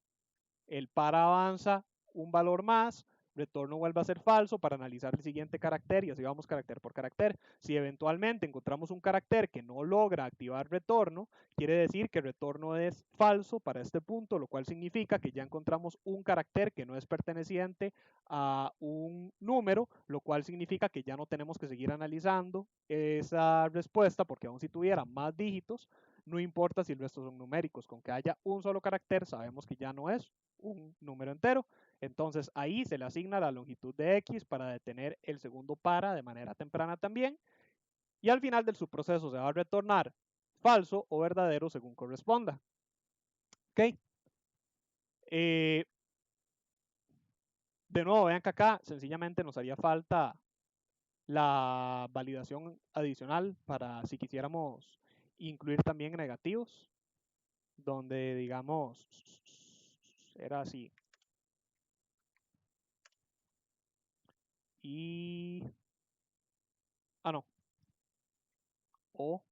el par avanza un valor más, retorno vuelve a ser falso para analizar el siguiente carácter y así vamos carácter por carácter. Si eventualmente encontramos un carácter que no logra activar retorno, quiere decir que retorno es falso para este punto, lo cual significa que ya encontramos un carácter que no es perteneciente a un número, lo cual significa que ya no tenemos que seguir analizando esa respuesta porque aun si tuviera más dígitos, No importa si el resto son numéricos, con que haya un solo carácter sabemos que ya no es un número entero. Entonces ahí se le asigna la longitud de X para detener el segundo para de manera temprana también. Y al final del subproceso se va a retornar falso o verdadero según corresponda. ¿Ok? De nuevo, vean que acá sencillamente nos haría falta la validación adicional para si quisiéramos incluir también negativos, donde digamos, era así. Y... no. O...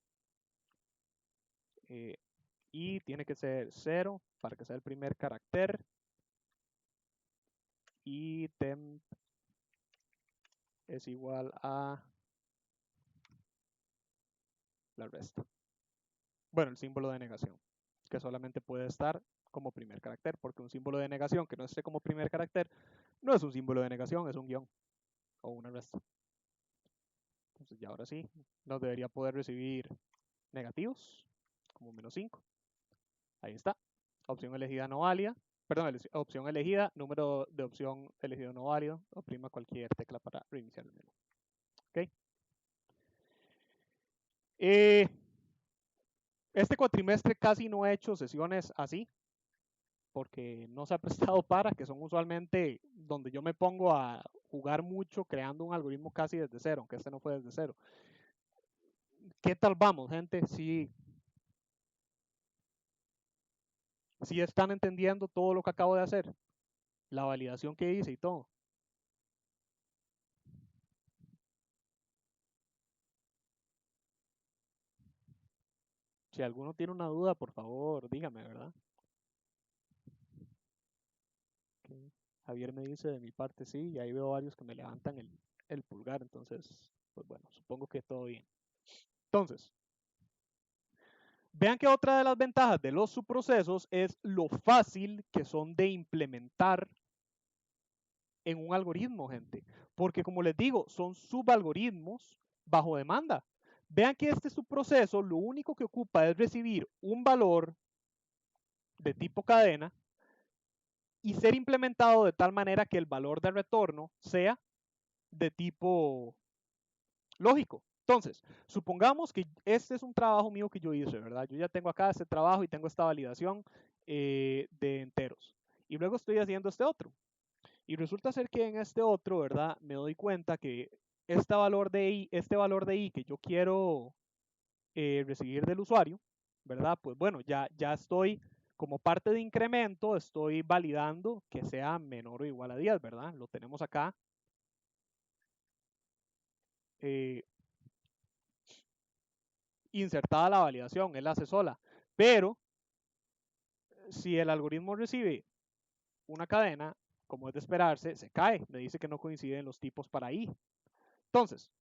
y tiene que ser 0 para que sea el primer carácter. Y temp es igual a la resta. Bueno, el símbolo de negación, que solamente puede estar como primer carácter, porque un símbolo de negación que no esté como primer carácter no es un símbolo de negación, es un guión o una resta. Entonces ya ahora sí, nos debería poder recibir negativos, como -5. Ahí está. Opción elegida no válida. Perdón, opción elegida, número de opción elegido no válido. Oprima cualquier tecla para reiniciar el menú. ¿Ok? Este cuatrimestre casi no he hecho sesiones así, porque no se ha prestado para, que son usualmente donde yo me pongo a jugar mucho creando un algoritmo casi desde cero, aunque este no fue desde cero. ¿Qué tal vamos, gente? Sí están entendiendo todo lo que acabo de hacer, la validación que hice y todo. Si alguno tiene una duda, por favor, dígame, ¿verdad? Okay. Javier me dice de mi parte sí, y ahí veo varios que me levantan el pulgar, entonces, pues bueno, supongo que todo bien. Entonces, vean que otra de las ventajas de los subprocesos es lo fácil que son de implementar en un algoritmo, gente. Porque como les digo, son subalgoritmos bajo demanda. Vean que este subproceso lo único que ocupa es recibir un valor de tipo cadena y ser implementado de tal manera que el valor de retorno sea de tipo lógico. Entonces, supongamos que este es un trabajo mío que yo hice, ¿verdad? Yo ya tengo acá este trabajo y tengo esta validación de enteros. Y luego estoy haciendo este otro. Y resulta ser que en este otro, ¿verdad? Me doy cuenta que este valor de i que yo quiero recibir del usuario, ¿verdad? Pues bueno, ya estoy como parte de incremento, estoy validando que sea menor o igual a 10, ¿verdad? Lo tenemos acá. Insertada la validación, él la hace sola. Pero si el algoritmo recibe una cadena, como es de esperarse, se cae, me dice que no coinciden los tipos para i. Entonces,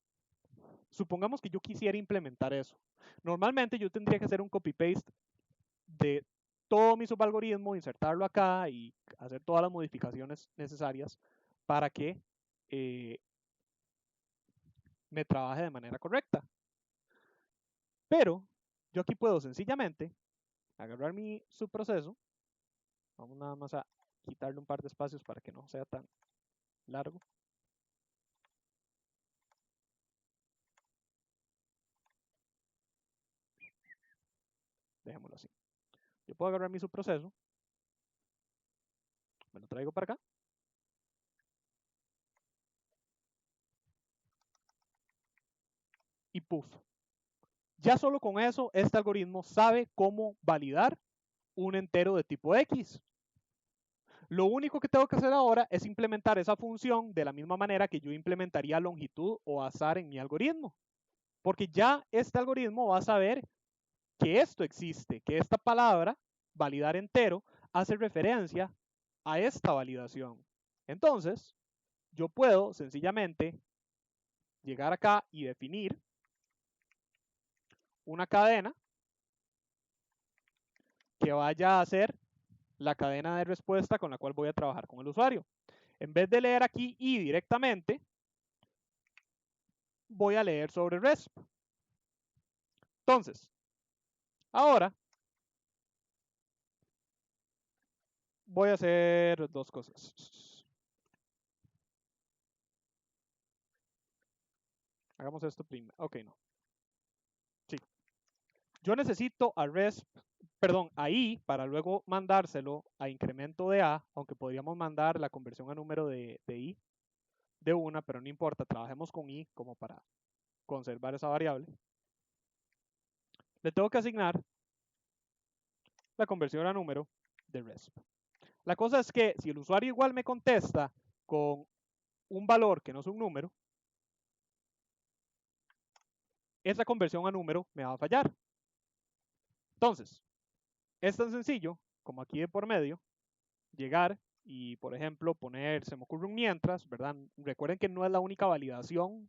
supongamos que yo quisiera implementar eso. Normalmente yo tendría que hacer un copy-paste de todo mi subalgoritmo, insertarlo acá y hacer todas las modificaciones necesarias para que me trabaje de manera correcta. Pero yo aquí puedo sencillamente agarrar mi subproceso. Vamos nada más a quitarle un par de espacios para que no sea tan largo. Dejémoslo así. Yo puedo agarrar mi subproceso, me lo traigo para acá. Y puff. Ya solo con eso, este algoritmo sabe cómo validar un entero de tipo X. Lo único que tengo que hacer ahora es implementar esa función de la misma manera que yo implementaría longitud o azar en mi algoritmo. Porque ya este algoritmo va a saber que esto existe, que esta palabra, validar entero, hace referencia a esta validación. Entonces, yo puedo sencillamente llegar acá y definir una cadena que vaya a ser la cadena de respuesta con la cual voy a trabajar con el usuario. En vez de leer aquí i directamente, voy a leer sobre resp. Entonces, Ahora voy a hacer dos cosas. Hagamos esto primero. Ok, no. Sí. Yo necesito a RESP, perdón, a I para luego mandárselo a incremento de A, aunque podríamos mandar la conversión a número de I de una, pero no importa, trabajemos con I como para conservar esa variable. Le tengo que asignar la conversión a número de RESP. La cosa es que si el usuario igual me contesta con un valor que no es un número, esa conversión a número me va a fallar. Entonces, es tan sencillo como aquí de por medio, llegar y, por ejemplo, poner, se me ocurre un mientras, ¿verdad? Recuerden que no es la única validación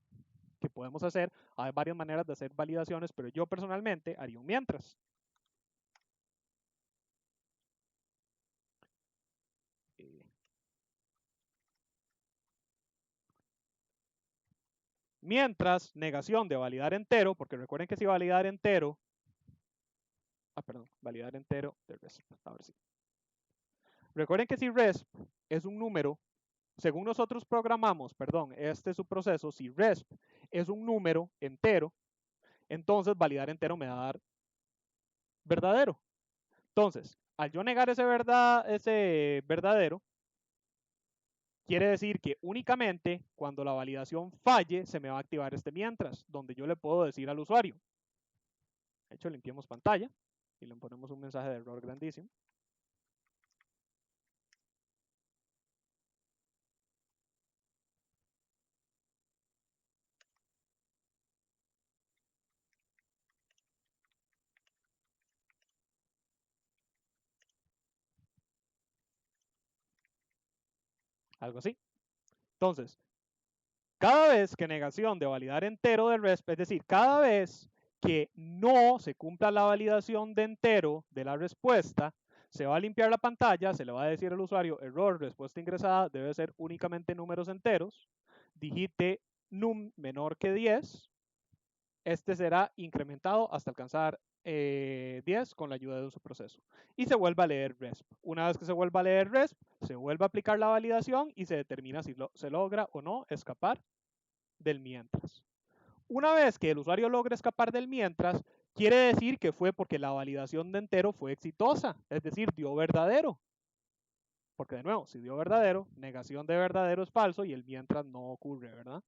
que podemos hacer, hay varias maneras de hacer validaciones, pero yo personalmente haría un mientras. Mientras, negación de validar entero, porque recuerden que si validar entero, validar entero de RESP, a ver si. Recuerden que si RESP es un número, según nosotros programamos, perdón, este es su proceso, si RESP es un número entero, entonces validar entero me va a dar verdadero. Entonces, al yo negar ese verdadero, quiere decir que únicamente cuando la validación falle se me va a activar este mientras, donde yo le puedo decir al usuario. De hecho, limpiemos pantalla y le ponemos un mensaje de error grandísimo. Algo así. Entonces, cada vez que negación de validar entero del RESP, es decir, cada vez que no se cumpla la validación de entero de la respuesta, se va a limpiar la pantalla, se le va a decir al usuario, error, respuesta ingresada debe ser únicamente números enteros, digite num menor que 10, este será incrementado hasta alcanzar 10 con la ayuda de un subproceso. Y se vuelve a leer RESP. Una vez que se vuelva a leer RESP, se vuelve a aplicar la validación y se determina si se logra o no escapar del mientras. Una vez que el usuario logra escapar del mientras, quiere decir que fue porque la validación de entero fue exitosa, es decir, dio verdadero. Porque de nuevo, si dio verdadero, negación de verdadero es falso y el mientras no ocurre, ¿verdad?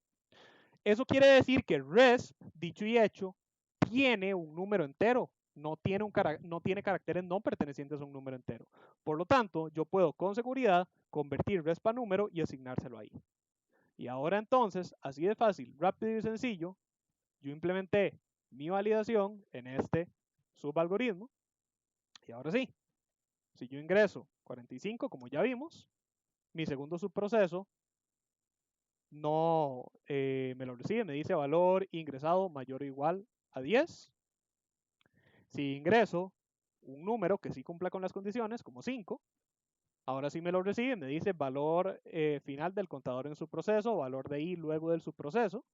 Eso quiere decir que RESP, dicho y hecho, tiene un número entero, no tiene caracteres no pertenecientes a un número entero. Por lo tanto, yo puedo con seguridad convertir RESP a número y asignárselo ahí. Y ahora entonces, así de fácil, rápido y sencillo, yo implementé mi validación en este subalgoritmo. Y ahora sí, si yo ingreso 45, como ya vimos, mi segundo subproceso no me lo recibe, me dice valor ingresado mayor o igual a 10. Si ingreso un número que sí cumpla con las condiciones, como 5, ahora sí me lo recibe, me dice valor final del contador en su proceso, valor de I luego del subproceso.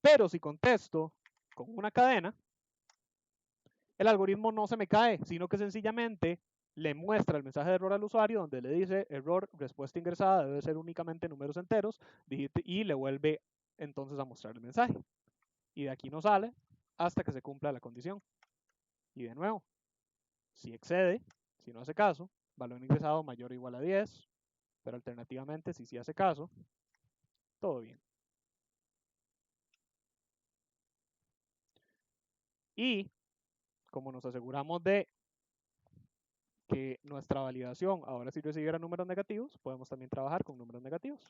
Pero si contesto con una cadena, el algoritmo no se me cae, sino que sencillamente le muestra el mensaje de error al usuario donde le dice error, respuesta ingresada debe ser únicamente números enteros y le vuelve entonces a mostrar el mensaje. Y de aquí no sale hasta que se cumpla la condición. Y de nuevo, si excede, si no hace caso, valor ingresado mayor o igual a 10, pero alternativamente si sí hace caso, todo bien. Y como nos aseguramos de que nuestra validación ahora sí recibiera números negativos, podemos también trabajar con números negativos.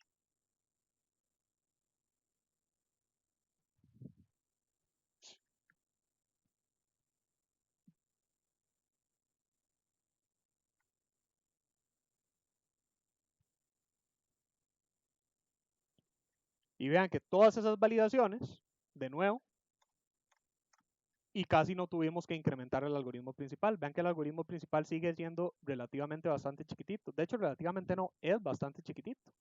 Y vean que todas esas validaciones, de nuevo, y casi no tuvimos que incrementar el algoritmo principal. Vean que el algoritmo principal sigue siendo relativamente bastante chiquitito. De hecho, relativamente no, es bastante chiquitito.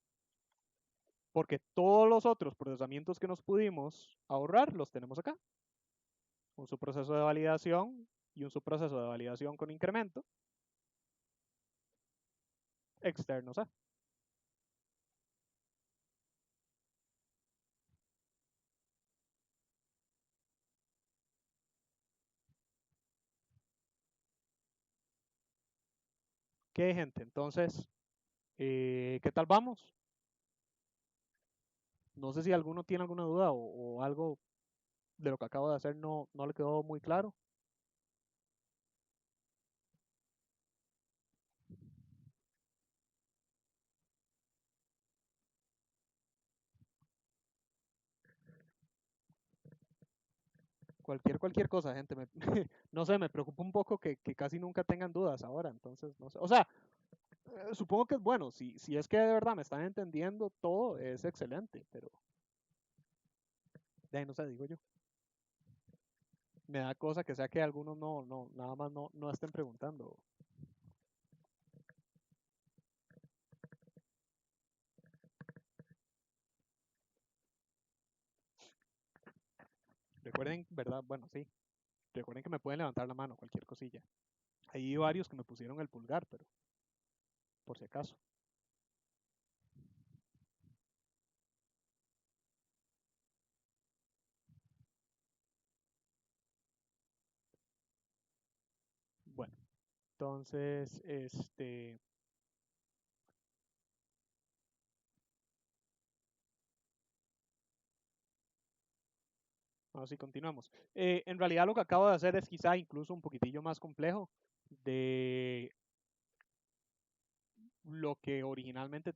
Porque todos los otros procesamientos que nos pudimos ahorrar los tenemos acá. un subproceso de validación y un subproceso de validación con incremento externos a. ¿Qué, gente? Entonces, ¿qué tal vamos? No sé si alguno tiene alguna duda o algo de lo que acabo de hacer no le quedó muy claro. Cualquier cosa, gente. No sé, me preocupa un poco que casi nunca tengan dudas ahora, entonces no sé. O sea, supongo que es bueno. Si es que de verdad me están entendiendo todo, es excelente, pero de ahí no sé, digo yo. Me da cosa que sea que algunos nada más no estén preguntando. Recuerden, ¿verdad? Bueno, sí. Recuerden que me pueden levantar la mano, cualquier cosilla. Hay varios que me pusieron el pulgar, pero por si acaso. Bueno, entonces, así continuamos. En realidad lo que acabo de hacer es quizá incluso un poquitillo más complejo de lo que originalmente,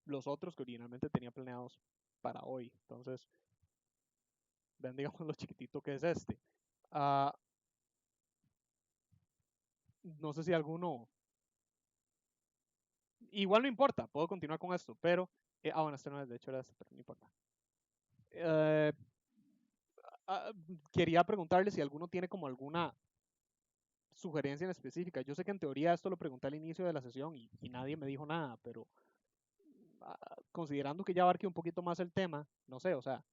los otros que originalmente tenía planeados para hoy. Entonces, ven, digamos, lo chiquitito que es este. Ah, no sé si alguno, igual no importa, puedo continuar con esto, pero, bueno, este no es, de hecho era este, pero no importa. Eh, quería preguntarle si alguno tiene como alguna sugerencia en específica. Yo sé que en teoría esto lo pregunté al inicio de la sesión y nadie me dijo nada, pero considerando que ya abarque un poquito más el tema, no sé, o sea,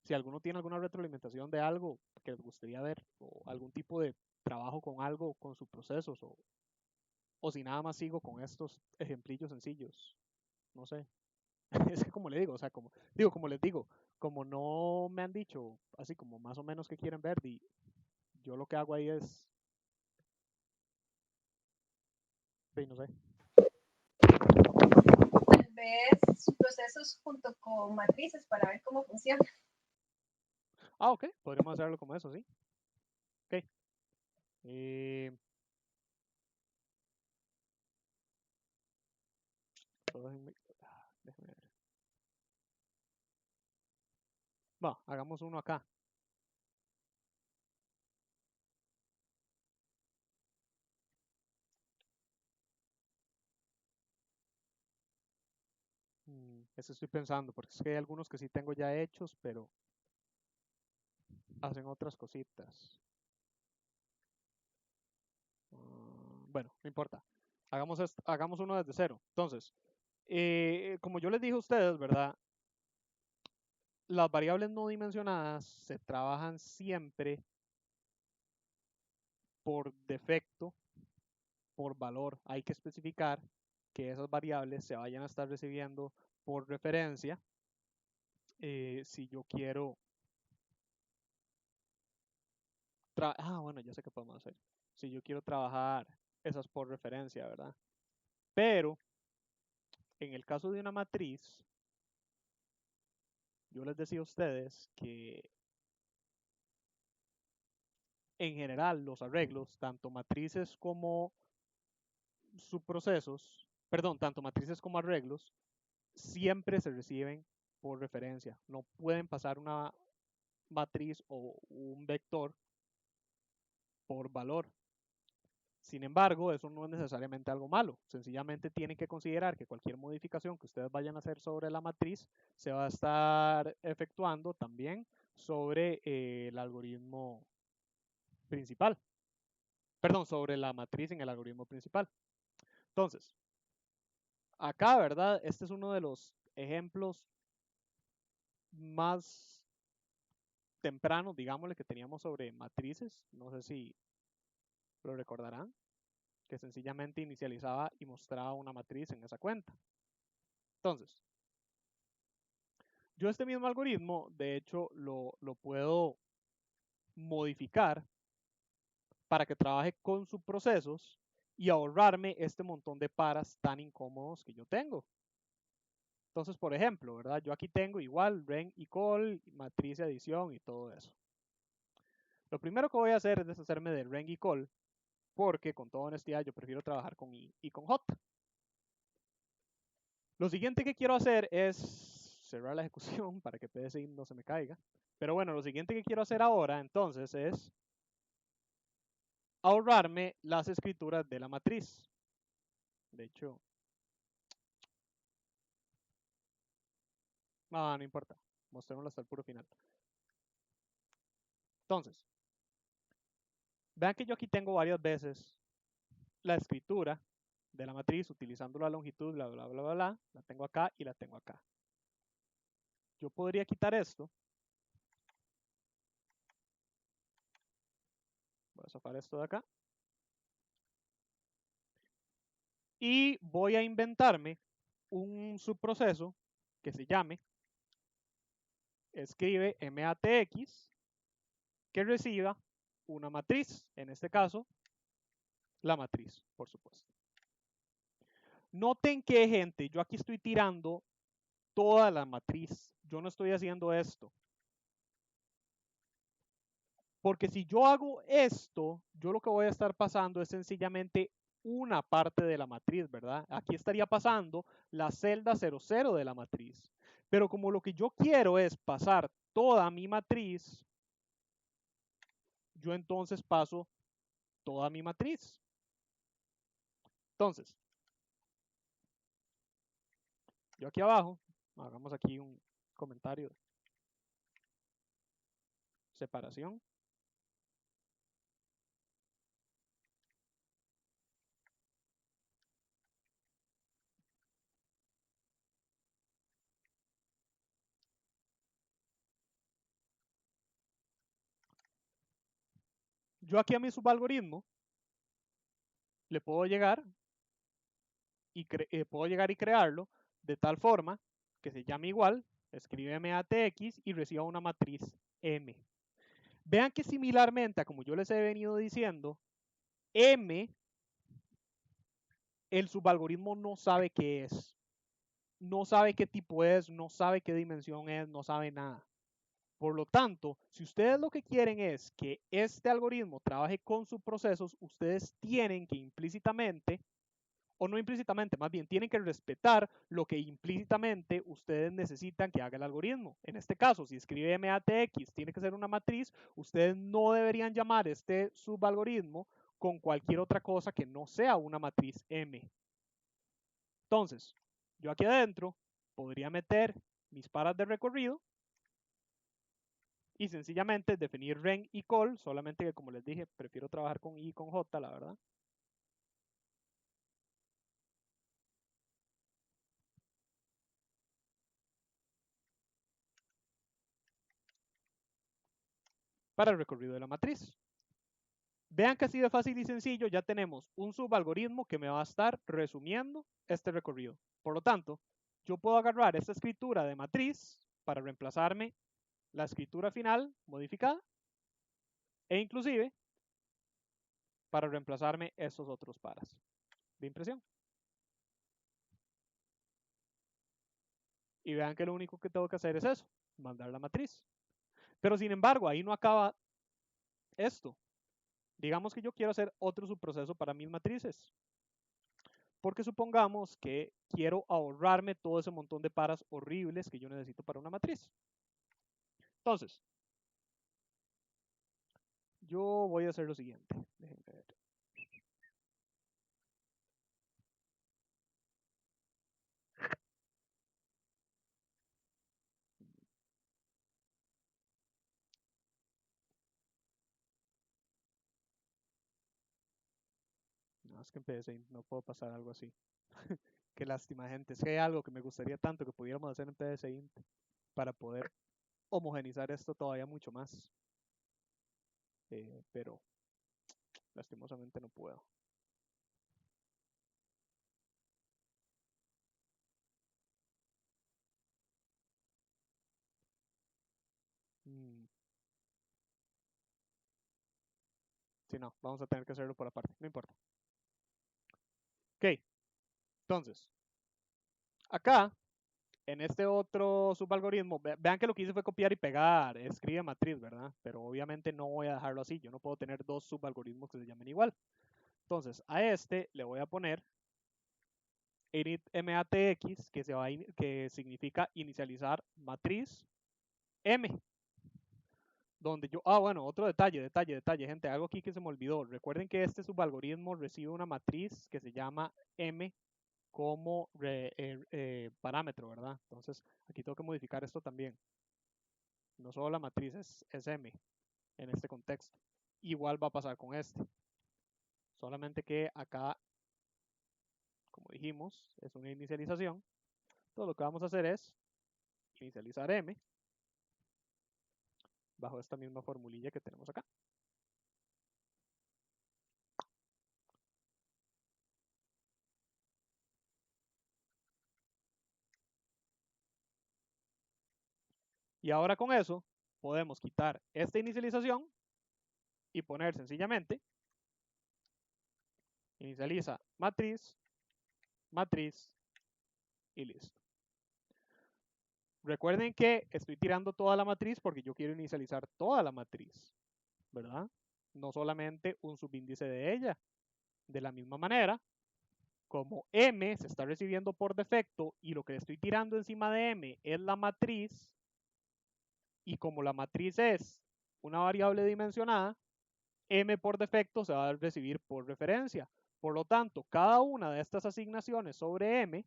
si alguno tiene alguna retroalimentación de algo que les gustaría ver o algún tipo de trabajo con algo, con sus procesos o si nada más sigo con estos ejemplillos sencillos, no sé. Es que como le digo, o sea, como les digo, como no me han dicho así como más o menos qué quieren ver, y yo lo que hago ahí es, sí, no sé. Tal vez procesos junto con matrices para ver cómo funciona. Ok, podríamos hacerlo como eso, sí. Ok. Eh, déjenme ver. Va, hagamos uno acá. Eso estoy pensando, porque es que hay algunos que sí tengo ya hechos, pero hacen otras cositas. Bueno, no importa. Hagamos uno desde cero. Entonces, como yo les dije a ustedes, ¿verdad? Las variables no dimensionadas se trabajan siempre por defecto, por valor. Hay que especificar que esas variables se vayan a estar recibiendo por referencia. Si yo quiero bueno, ya sé qué podemos hacer. Si yo quiero trabajar esas por referencia, ¿verdad? Pero en el caso de una matriz, yo les decía a ustedes que en general los arreglos, tanto matrices como subprocesos, perdón, tanto matrices como arreglos, siempre se reciben por referencia. No pueden pasar una matriz o un vector por valor. Sin embargo, eso no es necesariamente algo malo. Sencillamente tienen que considerar que cualquier modificación que ustedes vayan a hacer sobre la matriz se va a estar efectuando también sobre el algoritmo principal. Perdón, sobre la matriz en el algoritmo principal. Entonces, acá, ¿verdad? Este es uno de los ejemplos más tempranos, digámosle, que teníamos sobre matrices, no sé si lo recordarán, que sencillamente inicializaba y mostraba una matriz en esa cuenta. Entonces, yo este mismo algoritmo, de hecho, lo puedo modificar para que trabaje con subprocesos y ahorrarme este montón de paras tan incómodos que yo tengo. Entonces, por ejemplo, ¿verdad? Yo aquí tengo igual ren y call, matriz de adición y todo eso. Lo primero que voy a hacer es deshacerme de ren y call, porque con toda honestidad yo prefiero trabajar con i y con j. Lo siguiente que quiero hacer es cerrar la ejecución para que PDCI no se me caiga. Pero bueno, lo siguiente que quiero hacer ahora entonces es ahorrarme las escrituras de la matriz. De hecho, no importa. Mostrémoslo hasta el puro final. Entonces, vean que yo aquí tengo varias veces la escritura de la matriz utilizando la longitud, bla, bla, bla, bla, bla. La tengo acá y la tengo acá. Yo podría quitar esto. Voy a sacar esto de acá. Y voy a inventarme un subproceso que se llame escribe matx que reciba una matriz, en este caso, la matriz, por supuesto. Noten que, gente, yo aquí estoy tirando toda la matriz. Yo no estoy haciendo esto. Porque si yo hago esto, yo lo que voy a estar pasando es sencillamente una parte de la matriz, ¿verdad? Aquí estaría pasando la celda 00 de la matriz. Pero como lo que yo quiero es pasar toda mi matriz, yo entonces paso toda mi matriz. Entonces, yo aquí abajo, hagamos aquí un comentario, separación. Yo aquí a mi subalgoritmo le puedo llegar y crearlo de tal forma que se llame igual, escribe matx y reciba una matriz M. Vean que similarmente a como yo les he venido diciendo, M, el subalgoritmo no sabe qué es, no sabe qué tipo es, no sabe qué dimensión es, no sabe nada. Por lo tanto, si ustedes lo que quieren es que este algoritmo trabaje con sus procesos, ustedes tienen que implícitamente, o no implícitamente, más bien tienen que respetar lo que implícitamente ustedes necesitan que haga el algoritmo. En este caso, si escribe matx, tiene que ser una matriz, ustedes no deberían llamar este subalgoritmo con cualquier otra cosa que no sea una matriz M. Entonces, yo aquí adentro podría meter mis paras de recorrido y sencillamente definir ren y call, solamente que como les dije, prefiero trabajar con i y con j, la verdad. Para el recorrido de la matriz. Vean que así de fácil y sencillo ya tenemos un subalgoritmo que me va a estar resumiendo este recorrido. Por lo tanto, yo puedo agarrar esta escritura de matriz para reemplazarme la escritura final modificada e inclusive para reemplazarme estos otros paras de impresión. Y vean que lo único que tengo que hacer es eso, mandar la matriz. Pero sin embargo, ahí no acaba esto. Digamos que yo quiero hacer otro subproceso para mis matrices. Porque supongamos que quiero ahorrarme todo ese montón de paras horribles que yo necesito para una matriz. Entonces, yo voy a hacer lo siguiente. Déjenme ver. No, es que en PDCI no puedo pasar algo así. Qué lástima, gente. Es que hay algo que me gustaría tanto que pudiéramos hacer en PDCI para poder homogenizar esto todavía mucho más. Pero lastimosamente no puedo. Si no, vamos a tener que hacerlo por aparte, no importa. Ok, entonces, acá, en este otro subalgoritmo, vean que lo que hice fue copiar y pegar, escribe matriz, ¿verdad? Pero obviamente no voy a dejarlo así, yo no puedo tener dos subalgoritmos que se llamen igual. Entonces, a este le voy a poner init matx, que significa inicializar matriz M. Donde yo, bueno, otro detalle, gente, algo aquí que se me olvidó. Recuerden que este subalgoritmo recibe una matriz que se llama M como parámetro, ¿verdad? Entonces, aquí tengo que modificar esto también. No solo la matriz es M en este contexto. Igual va a pasar con este. Solamente que acá, como dijimos, es una inicialización. Entonces, lo que vamos a hacer es inicializar M bajo esta misma formulilla que tenemos acá. Y ahora con eso podemos quitar esta inicialización y poner sencillamente inicializa matriz, matriz y listo. Recuerden que estoy tirando toda la matriz porque yo quiero inicializar toda la matriz, ¿verdad? No solamente un subíndice de ella. De la misma manera, como M se está recibiendo por defecto y lo que estoy tirando encima de M es la matriz, y como la matriz es una variable dimensionada, M por defecto se va a recibir por referencia. Por lo tanto, cada una de estas asignaciones sobre M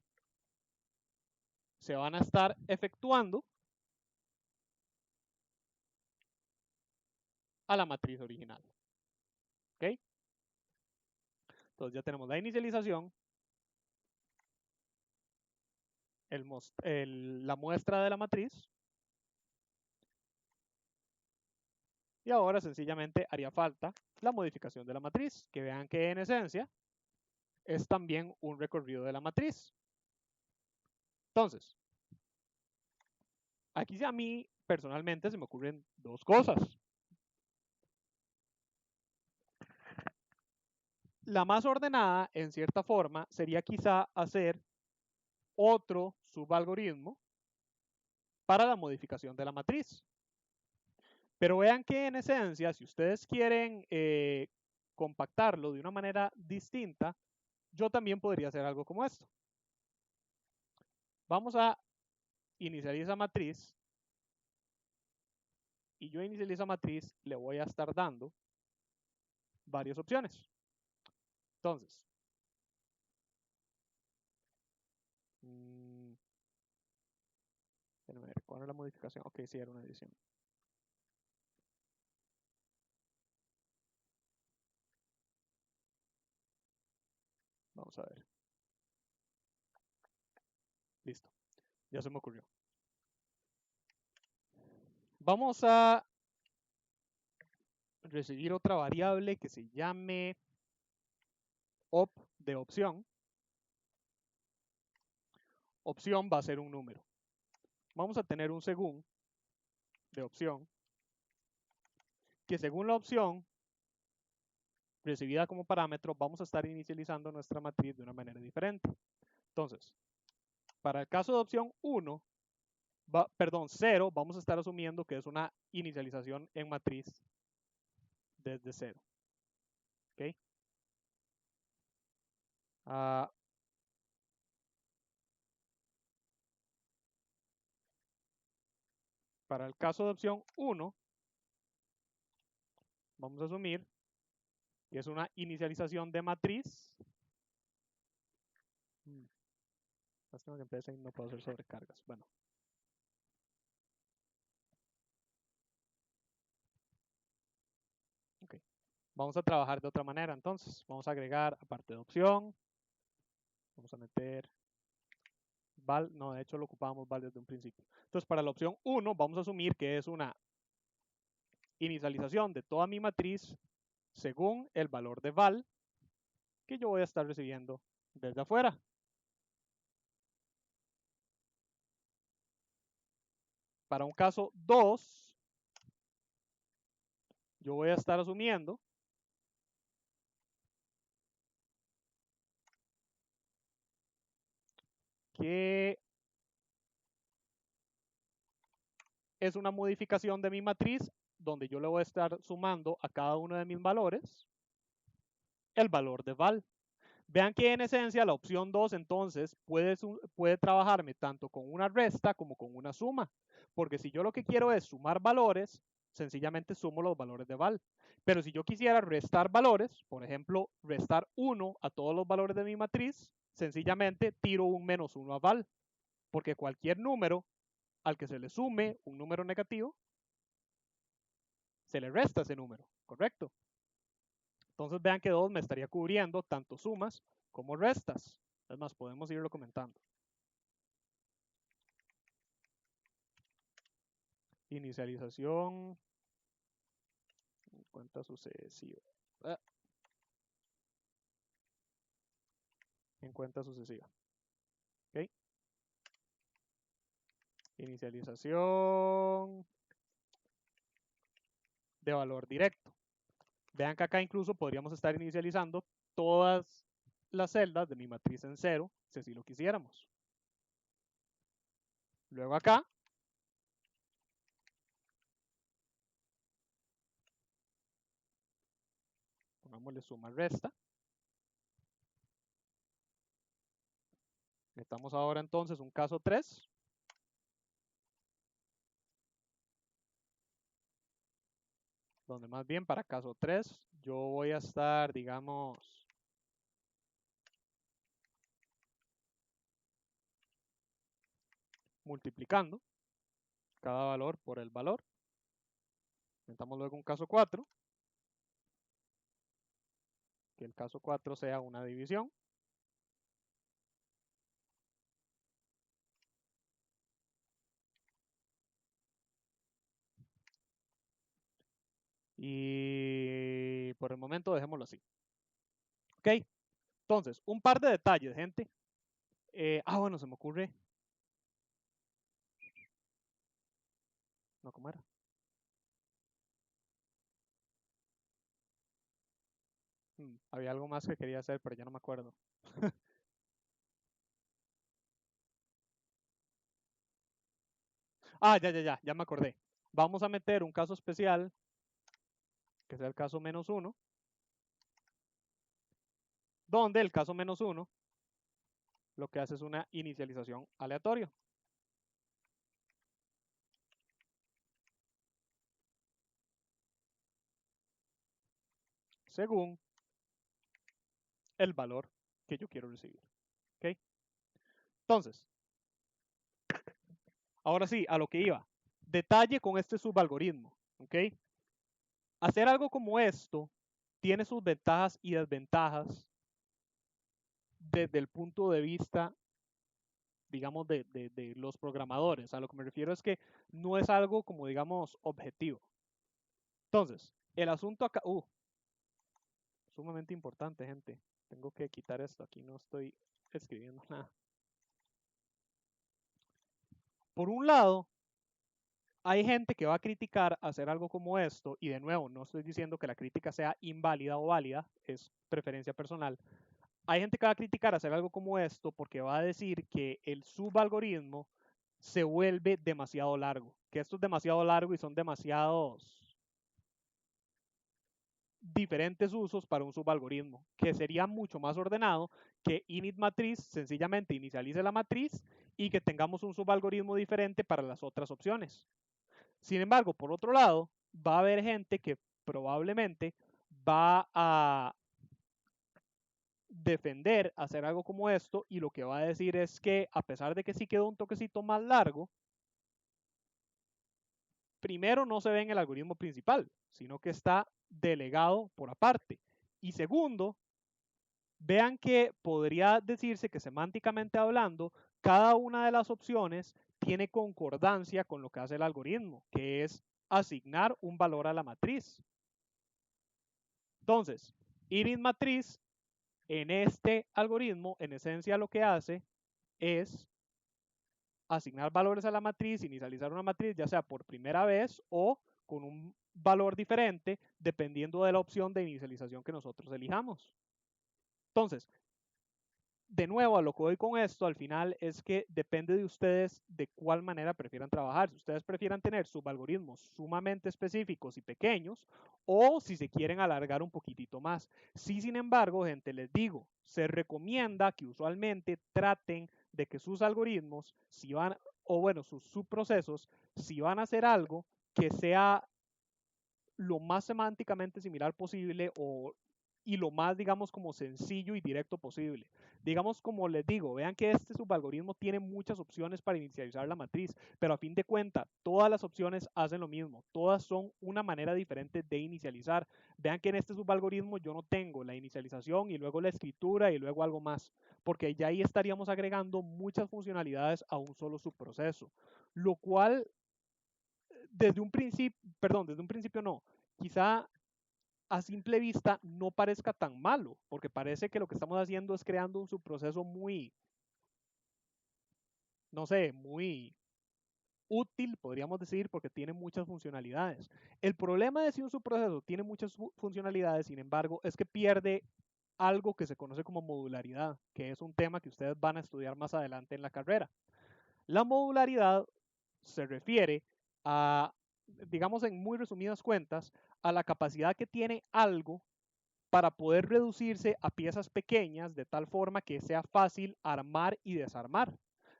se van a estar efectuando a la matriz original. ¿Ok? Entonces ya tenemos la inicialización, la muestra de la matriz, y ahora sencillamente haría falta la modificación de la matriz, que vean que en esencia es también un recorrido de la matriz. Entonces, aquí a mí personalmente se me ocurren dos cosas. La más ordenada, en cierta forma, sería quizá hacer otro subalgoritmo para la modificación de la matriz. Pero vean que en esencia, si ustedes quieren compactarlo de una manera distinta, yo también podría hacer algo como esto. Vamos a inicializar matriz, y yo a inicializar matriz le voy a estar dando varias opciones. Entonces, déjenme ver, ¿cuál es la modificación? Ok, sí, era una edición. Vamos a ver. Listo, ya se me ocurrió. Vamos a recibir otra variable que se llame op de opción. Opción va a ser un número. Vamos a tener un según de opción, que según la opción recibida como parámetro, vamos a estar inicializando nuestra matriz de una manera diferente. Entonces, para el caso de opción 1, perdón, 0, vamos a estar asumiendo que es una inicialización en matriz desde 0. ¿Ok? Para el caso de opción 1, vamos a asumir que es una inicialización de matriz. Lástima que empiece y no puedo hacer sobrecargas. Bueno. Ok. Vamos a trabajar de otra manera entonces. Vamos a agregar, aparte de opción, vamos a meter val, no, de hecho lo ocupábamos val desde un principio. Entonces, para la opción 1, vamos a asumir que es una inicialización de toda mi matriz según el valor de val que yo voy a estar recibiendo desde afuera. Para un caso 2, yo voy a estar asumiendo que es una modificación de mi matriz donde yo le voy a estar sumando a cada uno de mis valores el valor de val. Vean que en esencia la opción 2 entonces puede trabajarme tanto con una resta como con una suma. Porque si yo lo que quiero es sumar valores, sencillamente sumo los valores de val. Pero si yo quisiera restar valores, por ejemplo, restar 1 a todos los valores de mi matriz, sencillamente tiro un menos 1 a val. Porque cualquier número al que se le sume un número negativo, se le resta ese número, ¿correcto? Entonces vean que 2 me estaría cubriendo tanto sumas como restas. Es más, podemos irlo comentando. Inicialización en cuenta sucesiva. En cuenta sucesiva. ¿Ok? Inicialización de valor directo. Vean que acá incluso podríamos estar inicializando todas las celdas de mi matriz en 0, si así lo quisiéramos. Luego acá, pongámosle suma resta. Metamos ahora entonces un caso 3. Donde más bien para caso 3 yo voy a estar, digamos, multiplicando cada valor por el valor. Metamos luego un caso 4. Que el caso 4 sea una división. Y por el momento dejémoslo así. Ok, entonces, un par de detalles, gente. Bueno, se me ocurre. No, ¿cómo era? Había algo más que quería hacer, pero ya no me acuerdo. Ya me acordé. Vamos a meter un caso especial, que sea el caso -1, donde el caso -1 lo que hace es una inicialización aleatoria. Según el valor que yo quiero recibir. ¿Ok? Entonces, ahora sí, a lo que iba. Detalle con este subalgoritmo. ¿Ok? Hacer algo como esto tiene sus ventajas y desventajas desde el punto de vista, digamos, de los programadores. A lo que me refiero es que no es algo como, digamos, objetivo. Entonces, el asunto acá, sumamente importante, gente. Tengo que quitar esto, aquí no estoy escribiendo nada. Por un lado, hay gente que va a criticar hacer algo como esto, y de nuevo, no estoy diciendo que la crítica sea inválida o válida, es preferencia personal. Hay gente que va a criticar hacer algo como esto porque va a decir que el subalgoritmo se vuelve demasiado largo, que esto es demasiado largo y son demasiados diferentes usos para un subalgoritmo, que sería mucho más ordenado que init matriz sencillamente inicialice la matriz y que tengamos un subalgoritmo diferente para las otras opciones. Sin embargo, por otro lado, va a haber gente que probablemente va a defender hacer algo como esto y lo que va a decir es que a pesar de que sí quedó un toquecito más largo, primero no se ve en el algoritmo principal, sino que está delegado por aparte. Y segundo, vean que podría decirse que semánticamente hablando cada una de las opciones tiene concordancia con lo que hace el algoritmo, que es asignar un valor a la matriz. Entonces, initmatriz en este algoritmo, en esencia lo que hace es asignar valores a la matriz, inicializar una matriz, ya sea por primera vez o con un valor diferente, dependiendo de la opción de inicialización que nosotros elijamos. Entonces, de nuevo, a lo que voy con esto al final es que depende de ustedes de cuál manera prefieran trabajar. Si ustedes prefieran tener subalgoritmos sumamente específicos y pequeños, o si se quieren alargar un poquitito más. Sí, sin embargo, gente, les digo, se recomienda que usualmente traten de que sus algoritmos, si van, o bueno, sus subprocesos, si van a hacer algo que sea lo más semánticamente similar posible y lo más, digamos, como sencillo y directo posible. Digamos, como les digo, vean que este subalgoritmo tiene muchas opciones para inicializar la matriz, pero a fin de cuentas, todas las opciones hacen lo mismo. Todas son una manera diferente de inicializar. Vean que en este subalgoritmo yo no tengo la inicialización y luego la escritura y luego algo más, porque ya ahí estaríamos agregando muchas funcionalidades a un solo subproceso, lo cual desde un principio no, quizá a simple vista no parezca tan malo, porque parece que lo que estamos haciendo es creando un subproceso muy, no sé, muy útil, podríamos decir, porque tiene muchas funcionalidades. El problema de si un subproceso tiene muchas funcionalidades, sin embargo, es que pierde algo que se conoce como modularidad, que es un tema que ustedes van a estudiar más adelante en la carrera. La modularidad se refiere a, digamos en muy resumidas cuentas, a la capacidad que tiene algo para poder reducirse a piezas pequeñas de tal forma que sea fácil armar y desarmar.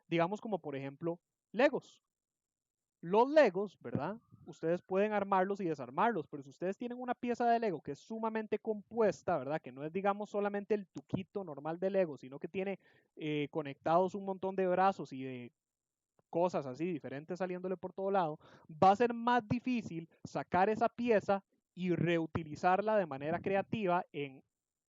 Digamos como por ejemplo Legos. Los Legos, ¿verdad? Ustedes pueden armarlos y desarmarlos, pero si ustedes tienen una pieza de Lego que es sumamente compuesta, ¿verdad? Que no es, digamos, solamente el tuquito normal de Lego, sino que tiene conectados un montón de brazos y de cosas así diferentes saliéndole por todo lado, va a ser más difícil sacar esa pieza y reutilizarla de manera creativa en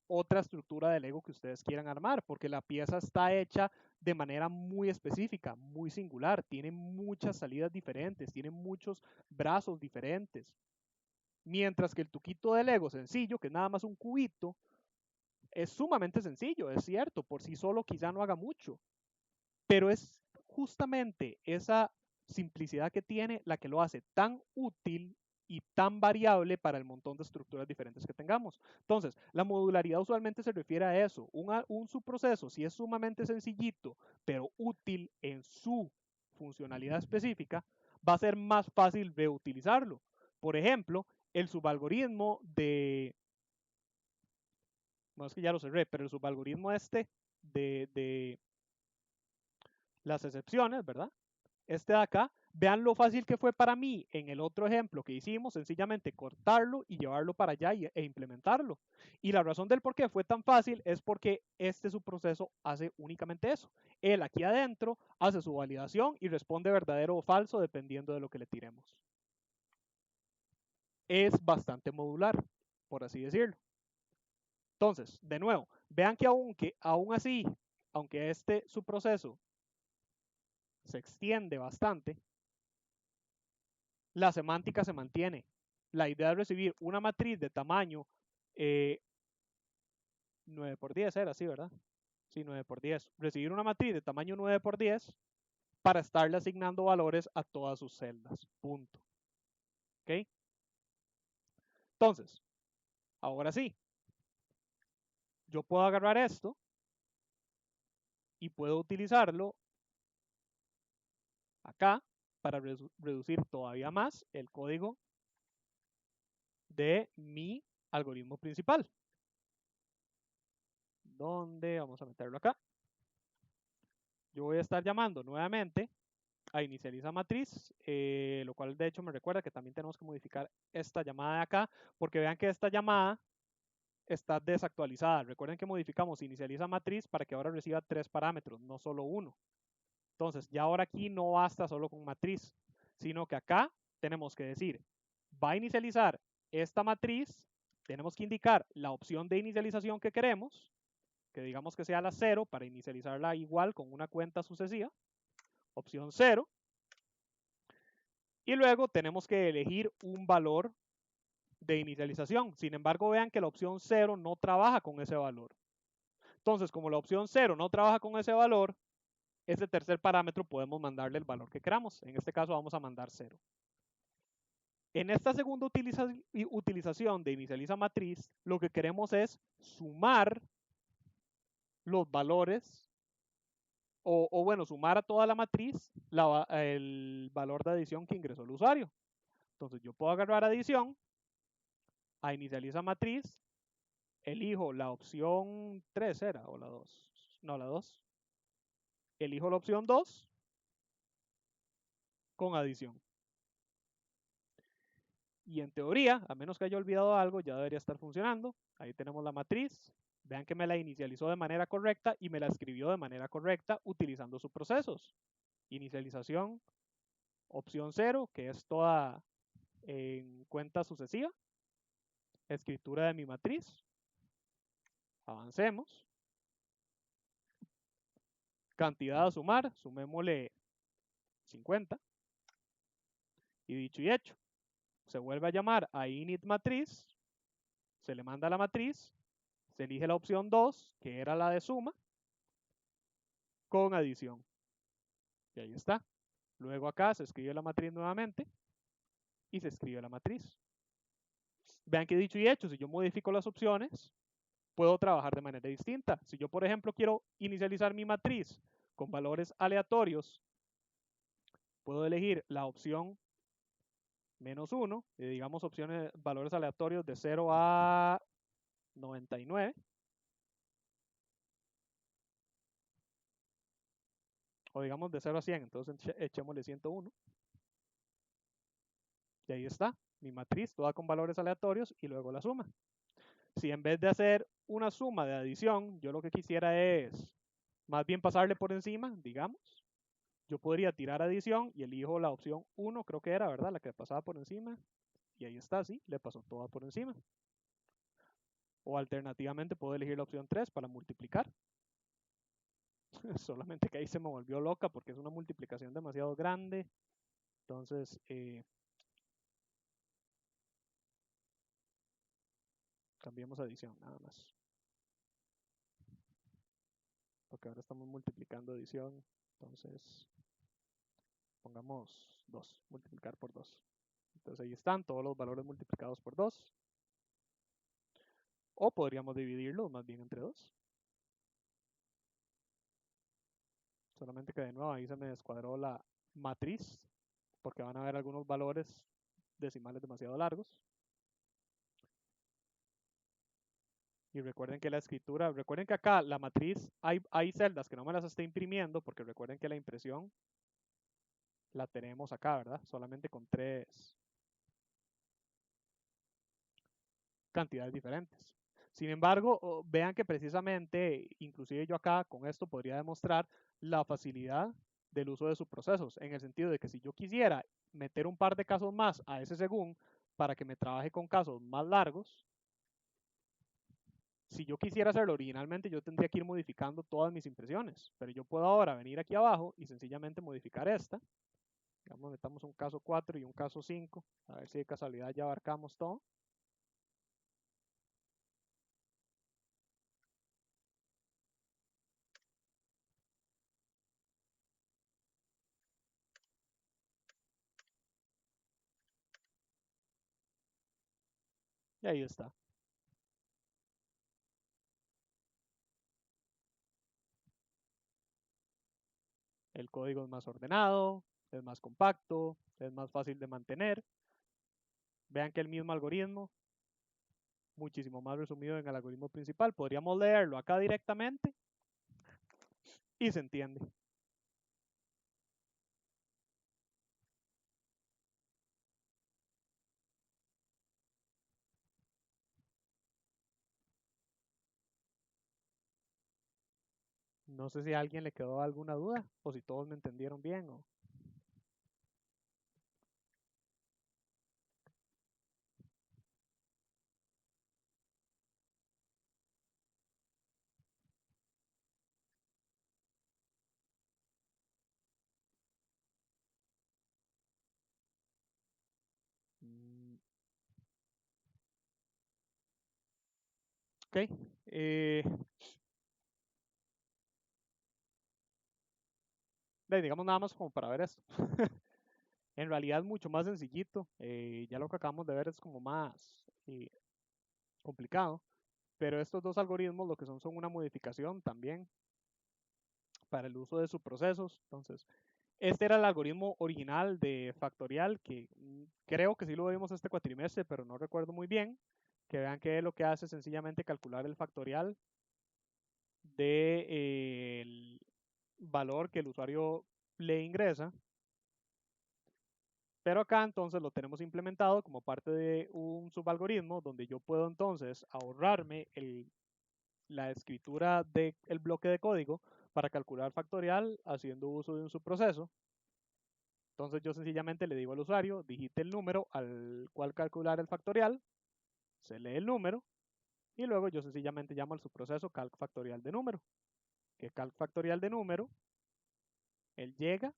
otra estructura de Lego que ustedes quieran armar, porque la pieza está hecha de manera muy específica, muy singular, tiene muchas salidas diferentes, tiene muchos brazos diferentes. Mientras que el tuquito de Lego sencillo, que es nada más un cubito, es sumamente sencillo, es cierto, por sí solo quizá no haga mucho, pero es justamente esa simplicidad que tiene la que lo hace tan útil y tan variable para el montón de estructuras diferentes que tengamos. Entonces, la modularidad usualmente se refiere a eso. Un subproceso, si es sumamente sencillito, pero útil en su funcionalidad específica, va a ser más fácil reutilizarlo. Por ejemplo, el subalgoritmo de, no es que ya lo cerré, pero el subalgoritmo este de las excepciones, ¿verdad? Este de acá, vean lo fácil que fue para mí en el otro ejemplo que hicimos, sencillamente cortarlo y llevarlo para allá e implementarlo. Y la razón del por qué fue tan fácil es porque este subproceso hace únicamente eso. Él aquí adentro hace su validación y responde verdadero o falso dependiendo de lo que le tiremos. Es bastante modular, por así decirlo. Entonces, de nuevo, vean que aún así, aunque este subproceso se extiende bastante, la semántica se mantiene. La idea de recibir una matriz de tamaño 9 por 10 era así, ¿verdad? Sí, 9 por 10. Recibir una matriz de tamaño 9 por 10 para estarle asignando valores a todas sus celdas. Punto. ¿Ok? Entonces, ahora sí, yo puedo agarrar esto y puedo utilizarlo acá para reducir todavía más el código de mi algoritmo principal. ¿Dónde? Vamos a meterlo acá. Yo voy a estar llamando nuevamente a inicializa matriz, lo cual de hecho me recuerda que también tenemos que modificar esta llamada de acá, porque vean que esta llamada está desactualizada. Recuerden que modificamos inicializa matriz para que ahora reciba 3 parámetros, no solo uno. Entonces, ya ahora aquí no basta solo con matriz, sino que acá tenemos que decir, va a inicializar esta matriz, tenemos que indicar la opción de inicialización que queremos, que digamos que sea la 0 para inicializarla igual con una cuenta sucesiva, opción 0, y luego tenemos que elegir un valor de inicialización. Sin embargo, vean que la opción 0 no trabaja con ese valor. Entonces, como la opción 0 no trabaja con ese valor, ese tercer parámetro podemos mandarle el valor que queramos. En este caso vamos a mandar 0. En esta segunda utilización de inicializa matriz, lo que queremos es sumar los valores, o bueno, sumar a toda la matriz el valor de adición que ingresó el usuario. Entonces yo puedo agarrar adición, a inicializa matriz, elijo la opción 3 era, o la 2, no, la 2. Elijo la opción 2 con adición. Y en teoría, a menos que haya olvidado algo, ya debería estar funcionando. Ahí tenemos la matriz. Vean que me la inicializó de manera correcta y me la escribió de manera correcta utilizando sus procesos. Inicialización, opción 0, que es toda en cuenta sucesiva. Escritura de mi matriz. Avancemos. Cantidad a sumar, sumémosle 50. Y dicho y hecho, se vuelve a llamar a init matriz, se le manda la matriz, se elige la opción 2, que era la de suma, con adición. Y ahí está. Luego acá se escribe la matriz nuevamente y se escribe la matriz. Vean que dicho y hecho, si yo modifico las opciones, puedo trabajar de manera distinta. Si yo, por ejemplo, quiero inicializar mi matriz con valores aleatorios, puedo elegir la opción -1, y digamos valores aleatorios de 0 a 99. O digamos de 0 a 100, entonces echémosle 101. Y ahí está, mi matriz, toda con valores aleatorios y luego la suma. Si en vez de hacer una suma de adición, yo lo que quisiera es más bien pasarle por encima, digamos, yo podría tirar adición y elijo la opción 1, creo que era, ¿verdad? La que pasaba por encima. Y ahí está, sí, le pasó toda por encima. O alternativamente puedo elegir la opción 3 para multiplicar. Solamente que ahí se me volvió loca porque es una multiplicación demasiado grande. Entonces, cambiemos adición, nada más. Porque ahora estamos multiplicando adición. Entonces, pongamos 2, multiplicar por 2. Entonces ahí están todos los valores multiplicados por 2. O podríamos dividirlos más bien entre 2. Solamente que de nuevo ahí se me descuadró la matriz, porque van a haber algunos valores decimales demasiado largos. Y recuerden que la escritura, recuerden que acá la matriz, hay celdas que no me las estoy imprimiendo, porque recuerden que la impresión la tenemos acá, ¿verdad? Solamente con 3 cantidades diferentes. Sin embargo, vean que precisamente, inclusive yo acá con esto podría demostrar la facilidad del uso de sus procesos, en el sentido de que si yo quisiera meter un par de casos más a ese según para que me trabaje con casos más largos, si yo quisiera hacerlo originalmente, yo tendría que ir modificando todas mis impresiones, pero yo puedo ahora venir aquí abajo y sencillamente modificar esta. Digamos, metamos un caso 4 y un caso 5, a ver si de casualidad ya abarcamos todo. Y ahí está. El código es más ordenado, es más compacto, es más fácil de mantener. Vean que el mismo algoritmo, muchísimo más resumido en el algoritmo principal. Podríamos leerlo acá directamente y se entiende. No sé si a alguien le quedó alguna duda o si todos me entendieron bien. Ok. Digamos nada más como para ver esto. En realidad es mucho más sencillito. Ya lo que acabamos de ver es como más complicado. Pero estos dos algoritmos lo que son una modificación también para el uso de sus procesos. Entonces, este era el algoritmo original de factorial que creo que sí lo vimos este cuatrimestre, pero no recuerdo muy bien. Que vean que lo que hace es sencillamente calcular el factorial del valor que el usuario le ingresa. Pero acá entonces lo tenemos implementado como parte de un subalgoritmo donde yo puedo entonces ahorrarme la escritura del bloque de código para calcular factorial haciendo uso de un subproceso. Entonces yo sencillamente le digo al usuario, digite el número al cual calcular el factorial, se lee el número y luego yo sencillamente llamo al subproceso calc factorial de número. Que calc factorial de número, él llega,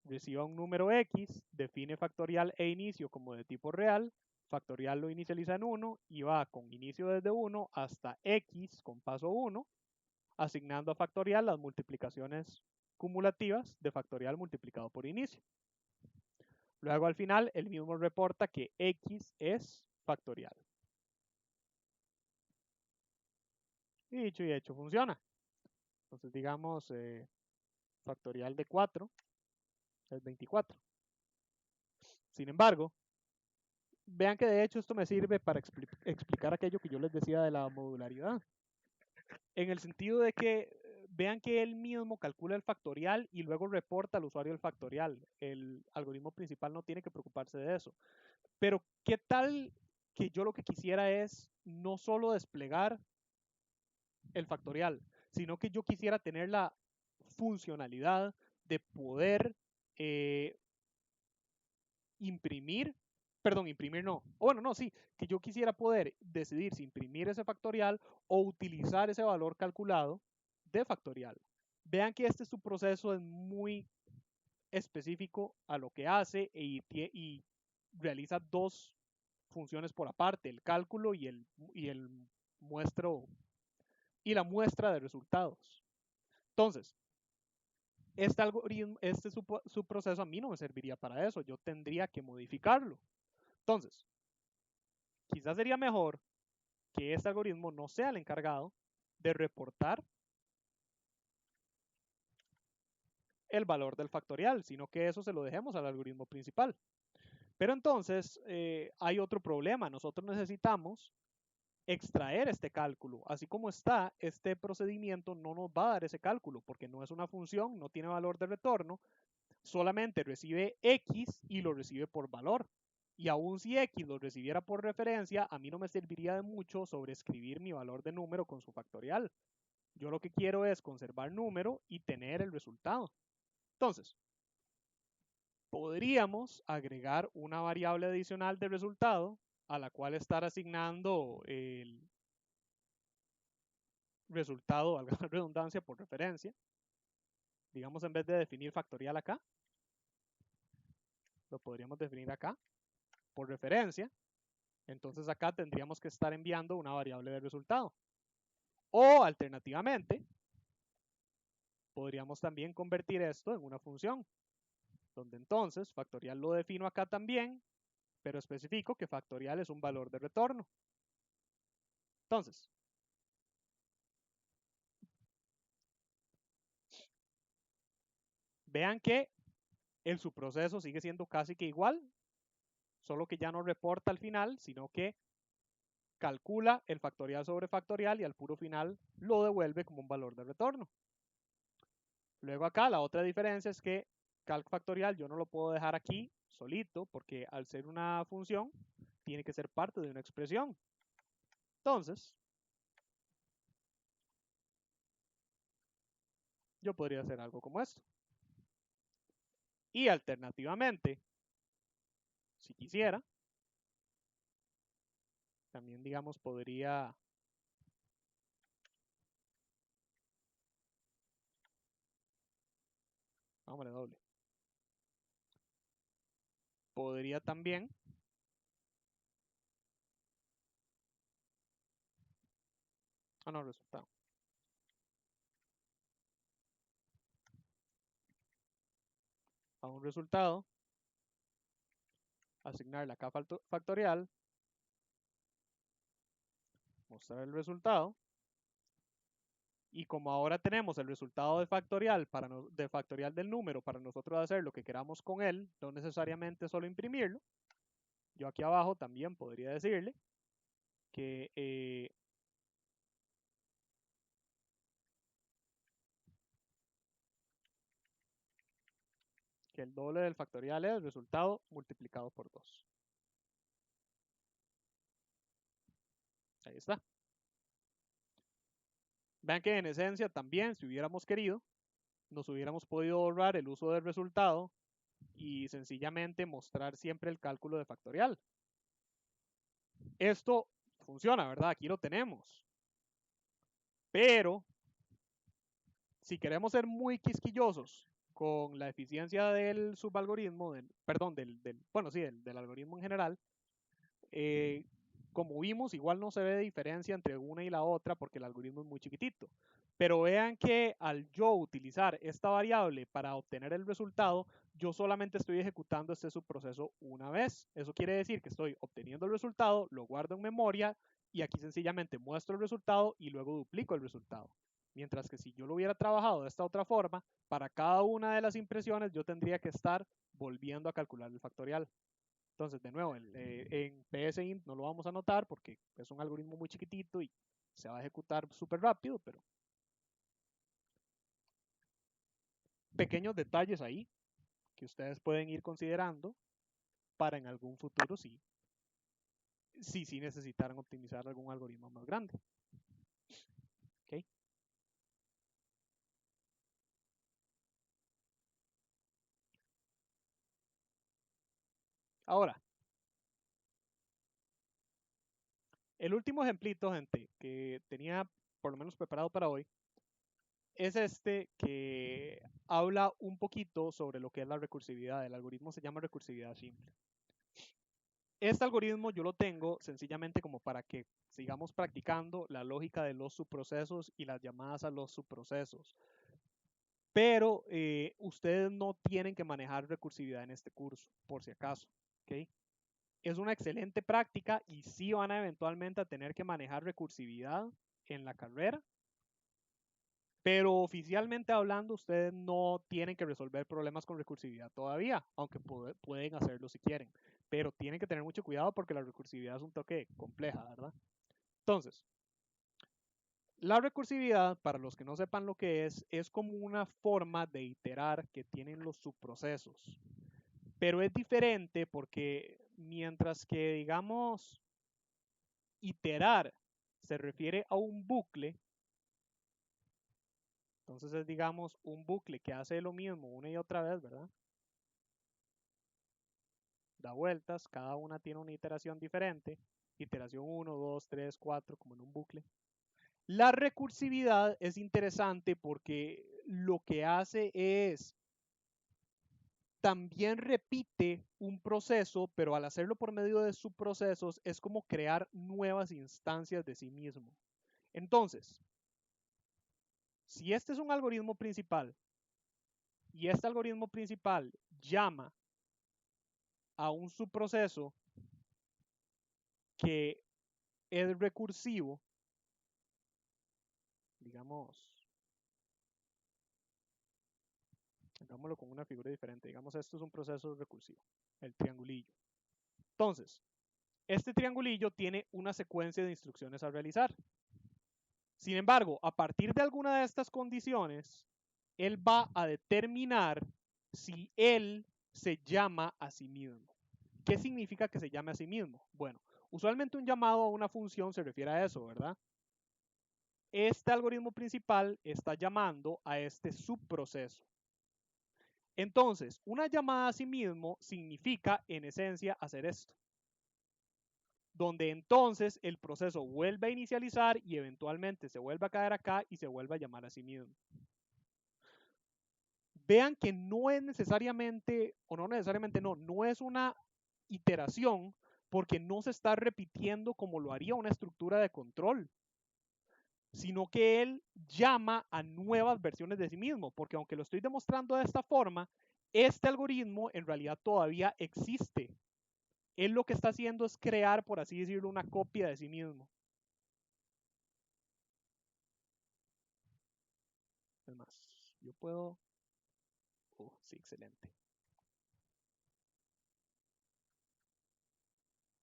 reciba un número X, define factorial e inicio como de tipo real, factorial lo inicializa en 1 y va con inicio desde 1 hasta X con paso 1, asignando a factorial las multiplicaciones cumulativas de factorial multiplicado por inicio. Luego al final el mismo reporta que X es factorial. Y dicho y hecho, funciona. Entonces digamos factorial de 4 es 24. Sin embargo, vean que de hecho esto me sirve para explicar aquello que yo les decía de la modularidad. En el sentido de que vean que él mismo calcula el factorial y luego reporta al usuario el factorial. El algoritmo principal no tiene que preocuparse de eso. Pero ¿qué tal que yo lo que quisiera es no solo desplegar el factorial, sino que yo quisiera tener la funcionalidad de poder imprimir, perdón, imprimir no, o bueno, no, sí, que yo quisiera poder decidir si imprimir ese factorial o utilizar ese valor calculado de factorial. Vean que este subproceso es muy específico a lo que hace y realiza dos funciones por aparte, el cálculo y el muestro y la muestra de resultados. Entonces, este algoritmo, este subproceso a mí no me serviría para eso, yo tendría que modificarlo. Entonces, quizás sería mejor que este algoritmo no sea el encargado de reportar el valor del factorial, sino que eso se lo dejemos al algoritmo principal. Pero entonces hay otro problema. Nosotros necesitamos extraer este cálculo. Así como está, este procedimiento no nos va a dar ese cálculo porque no es una función, no tiene valor de retorno, solamente recibe X y lo recibe por valor. Y aún si X lo recibiera por referencia, a mí no me serviría de mucho sobreescribir mi valor de número con su factorial. Yo lo que quiero es conservar número y tener el resultado. Entonces, podríamos agregar una variable adicional de resultado a la cual estar asignando el resultado, valga la redundancia, por referencia. Digamos, en vez de definir factorial acá, lo podríamos definir acá por referencia. Entonces acá tendríamos que estar enviando una variable de resultado. O alternativamente, podríamos también convertir esto en una función, donde entonces factorial lo defino acá también, pero especifico que factorial es un valor de retorno. Entonces, vean que el subproceso sigue siendo casi que igual, solo que ya no reporta al final, sino que calcula el factorial sobre factorial y al puro final lo devuelve como un valor de retorno. Luego acá la otra diferencia es que calc factorial yo no lo puedo dejar aquí solito porque al ser una función tiene que ser parte de una expresión. Entonces, yo podría hacer algo como esto. Y alternativamente, si quisiera, también digamos podría vámonos doble. Podría también no, resultado. A un resultado, asignarle acá factorial, mostrar el resultado, y como ahora tenemos el resultado de factorial, de factorial del número para nosotros hacer lo que queramos con él, no necesariamente solo imprimirlo, yo aquí abajo también podría decirle que el doble del factorial es el resultado multiplicado por 2. Ahí está. Vean que en esencia también, si hubiéramos querido, nos hubiéramos podido ahorrar el uso del resultado y sencillamente mostrar siempre el cálculo de factorial. Esto funciona, ¿verdad? Aquí lo tenemos. Pero si queremos ser muy quisquillosos con la eficiencia del subalgoritmo, perdón, del algoritmo en general, como vimos, igual no se ve diferencia entre una y la otra porque el algoritmo es muy chiquitito. Pero vean que al yo utilizar esta variable para obtener el resultado, yo solamente estoy ejecutando este subproceso una vez. Eso quiere decir que estoy obteniendo el resultado, lo guardo en memoria y aquí sencillamente muestro el resultado y luego duplico el resultado. Mientras que si yo lo hubiera trabajado de esta otra forma, para cada una de las impresiones yo tendría que estar volviendo a calcular el factorial. Entonces, de nuevo, en PSINT no lo vamos a notar porque es un algoritmo muy chiquitito y se va a ejecutar súper rápido, pero pequeños detalles ahí que ustedes pueden ir considerando para en algún futuro sí necesitaran optimizar algún algoritmo más grande. ¿Okay? Ahora, el último ejemplito, gente, que tenía por lo menos preparado para hoy, es este que habla un poquito sobre lo que es la recursividad. El algoritmo se llama recursividad simple. Este algoritmo yo lo tengo sencillamente como para que sigamos practicando la lógica de los subprocesos y las llamadas a los subprocesos. Pero ustedes no tienen que manejar recursividad en este curso, por si acaso. ¿Okay? Es una excelente práctica y sí van a eventualmente a tener que manejar recursividad en la carrera. Pero oficialmente hablando, ustedes no tienen que resolver problemas con recursividad todavía, aunque pueden hacerlo si quieren. Pero tienen que tener mucho cuidado porque la recursividad es un toque compleja, ¿verdad? Entonces, la recursividad, para los que no sepan lo que es como una forma de iterar que tienen los subprocesos. Pero es diferente porque mientras que, digamos, iterar se refiere a un bucle, entonces es, digamos, un bucle que hace lo mismo una y otra vez, ¿verdad? Da vueltas, cada una tiene una iteración diferente, iteración 1, 2, 3, 4, como en un bucle. La recursividad es interesante porque lo que hace es también repite un proceso, pero al hacerlo por medio de subprocesos es como crear nuevas instancias de sí mismo. Entonces, si este es un algoritmo principal y este algoritmo principal llama a un subproceso que es recursivo, digamos, hagámoslo con una figura diferente, digamos esto es un proceso recursivo, el triangulillo. Entonces, este triangulillo tiene una secuencia de instrucciones a realizar. Sin embargo, a partir de alguna de estas condiciones, él va a determinar si él se llama a sí mismo. ¿Qué significa que se llame a sí mismo? Bueno, usualmente un llamado a una función se refiere a eso, ¿verdad? Este algoritmo principal está llamando a este subproceso. Entonces, una llamada a sí mismo significa, en esencia, hacer esto. Donde entonces el proceso vuelve a inicializar y eventualmente se vuelve a caer acá y se vuelve a llamar a sí mismo. Vean que no es necesariamente, o no necesariamente no es una iteración porque no se está repitiendo como lo haría una estructura de control. sino que él llama a nuevas versiones de sí mismo, porque aunque lo estoy demostrando de esta forma, este algoritmo en realidad todavía existe. Él lo que está haciendo es crear, por así decirlo, una copia de sí mismo. Es más, yo puedo... sí, excelente.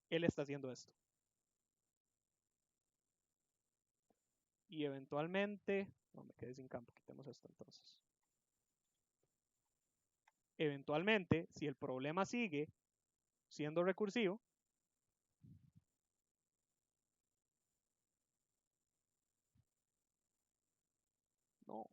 Él está haciendo esto. Y eventualmente... No, me quedé sin campo. Quitemos esto entonces. Eventualmente, si el problema sigue siendo recursivo, no.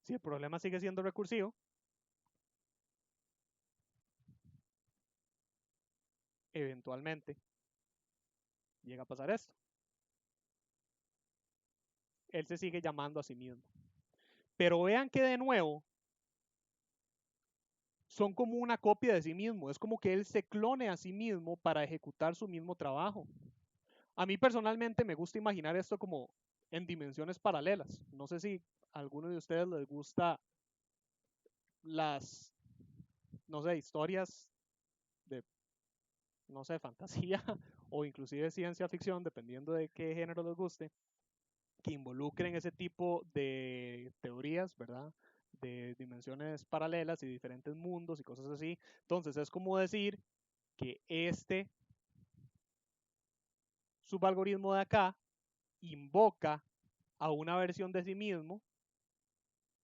Si el problema sigue siendo recursivo, eventualmente llega a pasar esto. Él se sigue llamando a sí mismo. Pero vean que de nuevo son como una copia de sí mismo. Es como que él se clone a sí mismo para ejecutar su mismo trabajo. A mí personalmente me gusta imaginar esto como en dimensiones paralelas. No sé si a alguno de ustedes les gusta las, no sé, historias de, no sé, fantasía o inclusive ciencia ficción, dependiendo de qué género les guste, que involucren ese tipo de teorías, ¿verdad? De dimensiones paralelas y diferentes mundos y cosas así. Entonces es como decir que este subalgoritmo de acá invoca a una versión de sí mismo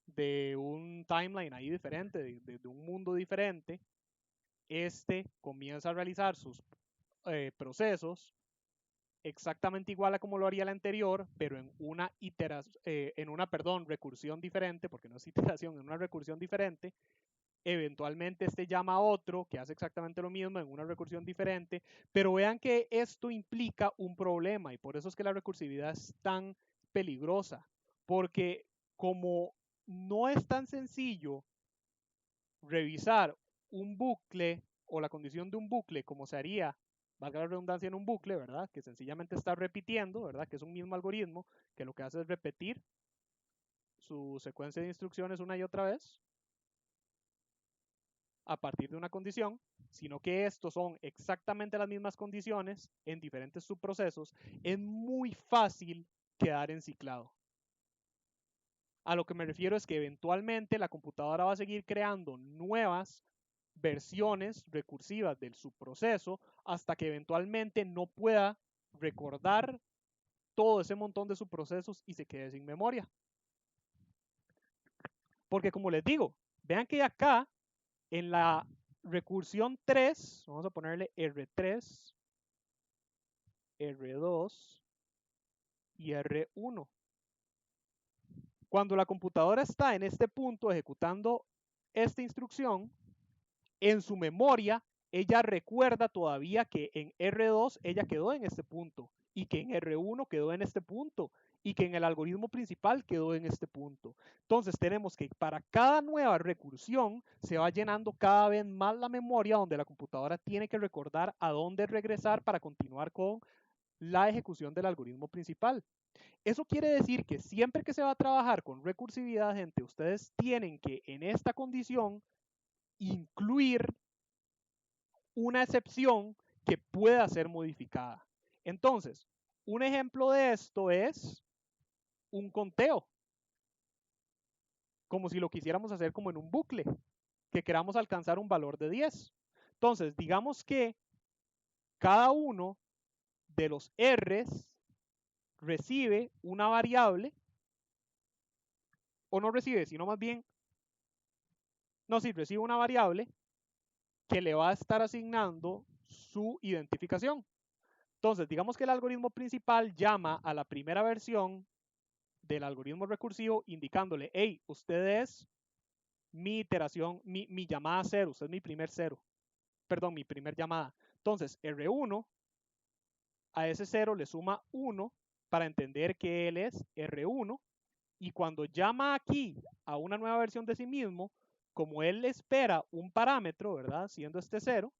de un timeline ahí diferente, de un mundo diferente. Este comienza a realizar sus procesos exactamente igual a como lo haría el anterior, pero en una iteración, recursión diferente, porque no es iteración, en una recursión diferente. Eventualmente este llama a otro que hace exactamente lo mismo en una recursión diferente, pero vean que esto implica un problema y por eso es que la recursividad es tan peligrosa, porque como no es tan sencillo revisar un bucle o la condición de un bucle como se haría, valga la redundancia, en un bucle, ¿verdad? Que sencillamente está repitiendo, ¿verdad? Que es un mismo algoritmo que lo que hace es repetir su secuencia de instrucciones una y otra vez a partir de una condición, sino que estos son exactamente las mismas condiciones en diferentes subprocesos, es muy fácil quedar enciclado. A lo que me refiero es que eventualmente la computadora va a seguir creando nuevas versiones recursivas del subproceso hasta que eventualmente no pueda recordar todo ese montón de subprocesos y se quede sin memoria. Porque como les digo, vean que acá en la recursión 3, vamos a ponerle R3, R2 y R1. Cuando la computadora está en este punto ejecutando esta instrucción, en su memoria, ella recuerda todavía que en R2 ella quedó en este punto y que en R1 quedó en este punto y que en el algoritmo principal quedó en este punto. Entonces tenemos que para cada nueva recursión se va llenando cada vez más la memoria donde la computadora tiene que recordar a dónde regresar para continuar con la ejecución del algoritmo principal. Eso quiere decir que siempre que se va a trabajar con recursividad, gente, ustedes tienen que en esta condición incluir una excepción que pueda ser modificada. Entonces, un ejemplo de esto es un conteo, como si lo quisiéramos hacer como en un bucle, que queramos alcanzar un valor de 10. Entonces, digamos que cada uno de los R's recibe una variable, o no recibe, sino más bien, no, sí, recibe una variable que le va a estar asignando su identificación. Entonces, digamos que el algoritmo principal llama a la primera versión del algoritmo recursivo indicándole, hey, usted es mi iteración, mi llamada cero, usted es mi primer cero, perdón, mi primer llamada. Entonces, R1 a ese 0 le suma 1 para entender que él es R1, y cuando llama aquí a una nueva versión de sí mismo, como él espera un parámetro, ¿verdad? Siendo este 0,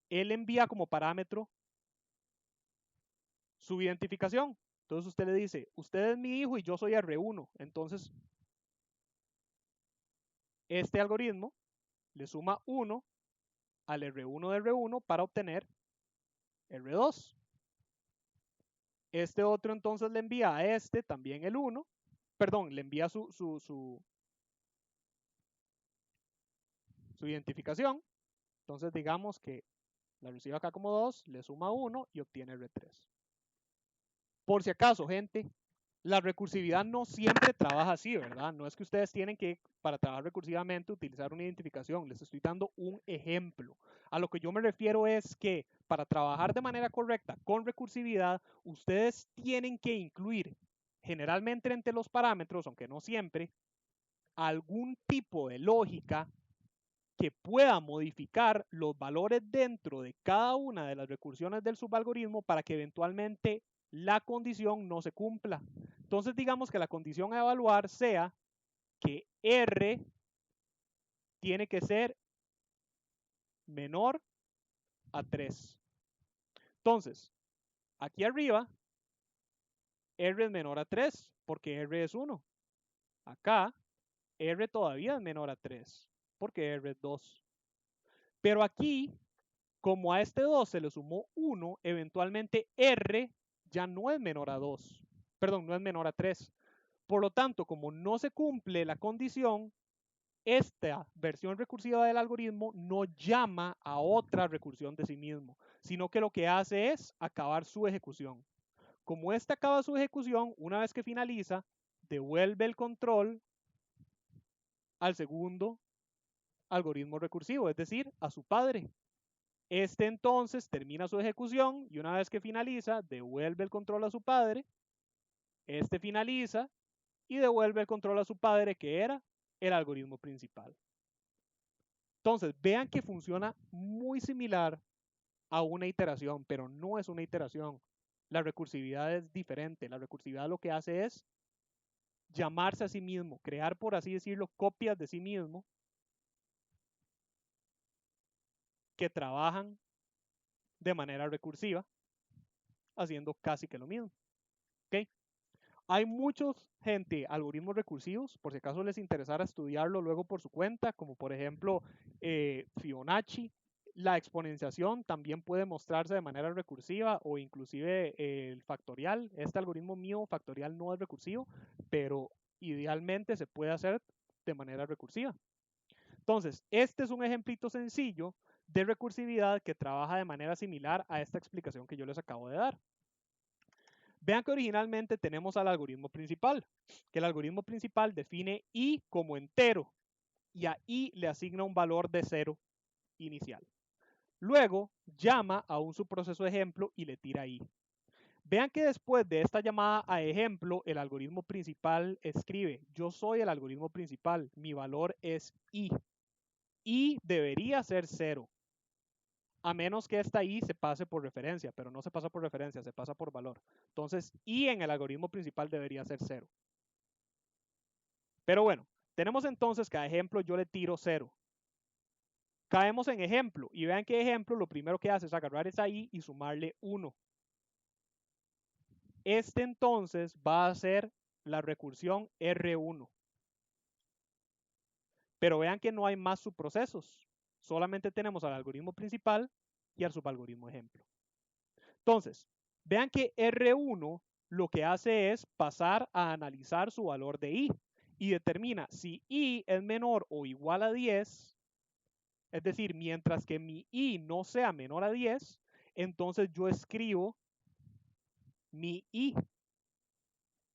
él envía como parámetro su identificación. Entonces usted le dice, usted es mi hijo y yo soy R1. Entonces, este algoritmo le suma 1 al R1 de R1 para obtener R2. Este otro entonces le envía a este también el 1, perdón, le envía su identificación. Entonces digamos que la recibe acá como 2, le suma 1 y obtiene R3. Por si acaso, gente, la recursividad no siempre trabaja así, ¿verdad? No es que ustedes tienen que, para trabajar recursivamente, utilizar una identificación. Les estoy dando un ejemplo. A lo que yo me refiero es que para trabajar de manera correcta con recursividad, ustedes tienen que incluir, generalmente entre los parámetros, aunque no siempre, algún tipo de lógica que pueda modificar los valores dentro de cada una de las recursiones del subalgoritmo para que eventualmente la condición no se cumpla. Entonces digamos que la condición a evaluar sea que R tiene que ser menor a 3. Entonces, aquí arriba, R es menor a 3 porque R es 1. Acá, R todavía es menor a 3 porque R es 2. Pero aquí, como a este 2 se le sumó 1, eventualmente R ya no es menor a 2. Perdón, no es menor a 3. Por lo tanto, como no se cumple la condición, esta versión recursiva del algoritmo no llama a otra recursión de sí mismo, sino que lo que hace es acabar su ejecución. Como esta acaba su ejecución, una vez que finaliza, devuelve el control al segundo algoritmo recursivo, es decir, a su padre. Este entonces termina su ejecución y una vez que finaliza, devuelve el control a su padre. Este finaliza y devuelve el control a su padre, que era el algoritmo principal. Entonces, vean que funciona muy similar a una iteración, pero no es una iteración. La recursividad es diferente. La recursividad lo que hace es llamarse a sí mismo, crear, por así decirlo, copias de sí mismo que trabajan de manera recursiva, haciendo casi que lo mismo. ¿Okay? Hay muchos, gente, algoritmos recursivos, por si acaso les interesara estudiarlo luego por su cuenta, como por ejemplo Fibonacci. La exponenciación también puede mostrarse de manera recursiva o inclusive el factorial. Este algoritmo mío factorial no es recursivo, pero idealmente se puede hacer de manera recursiva. Entonces, este es un ejemplito sencillo de recursividad que trabaja de manera similar a esta explicación que yo les acabo de dar. Vean que originalmente tenemos al algoritmo principal, que el algoritmo principal define i como entero y a i le asigna un valor de 0 inicial. Luego llama a un subproceso ejemplo y le tira i. Vean que después de esta llamada a ejemplo, el algoritmo principal escribe, yo soy el algoritmo principal, mi valor es i. I debería ser 0, a menos que esta i se pase por referencia, pero no se pasa por referencia, se pasa por valor. Entonces, i en el algoritmo principal debería ser 0. Pero bueno, tenemos entonces que a ejemplo yo le tiro 0. Caemos en ejemplo y vean que ejemplo lo primero que hace es agarrar esa i y sumarle 1. Este entonces va a ser la recursión R1. Pero vean que no hay más subprocesos. Solamente tenemos al algoritmo principal y al subalgoritmo ejemplo. Entonces, vean que R1 lo que hace es pasar a analizar su valor de i y determina si i es menor o igual a 10, es decir, mientras que mi i no sea menor a 10, entonces yo escribo mi i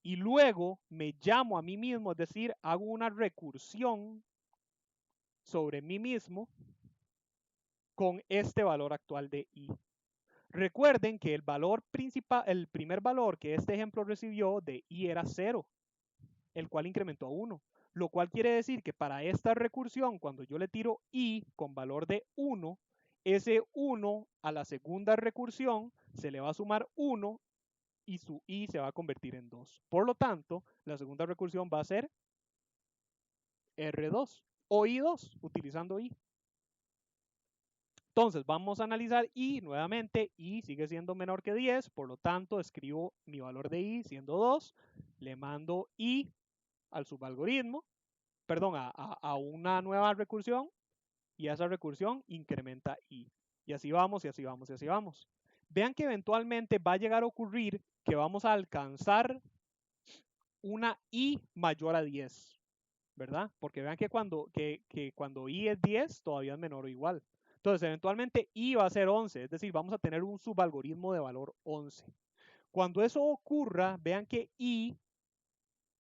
y luego me llamo a mí mismo, es decir, hago una recursión sobre mí mismo con este valor actual de i. Recuerden que el valor principal, el primer valor que este ejemplo recibió de i era 0, el cual incrementó a 1, lo cual quiere decir que para esta recursión, cuando yo le tiro i con valor de 1, ese 1 a la segunda recursión se le va a sumar 1 y su i se va a convertir en 2. Por lo tanto, la segunda recursión va a ser R2 o I2, utilizando i. Entonces, vamos a analizar i nuevamente. I sigue siendo menor que 10, por lo tanto, escribo mi valor de i siendo 2, le mando i al subalgoritmo, perdón, a una nueva recursión, y esa recursión incrementa i. Y así vamos, y así vamos, y así vamos. Vean que eventualmente va a llegar a ocurrir que vamos a alcanzar una i mayor a 10, ¿verdad? Porque vean que cuando i es 10, todavía es menor o igual. Entonces, eventualmente i va a ser 11, es decir, vamos a tener un subalgoritmo de valor 11. Cuando eso ocurra, vean que i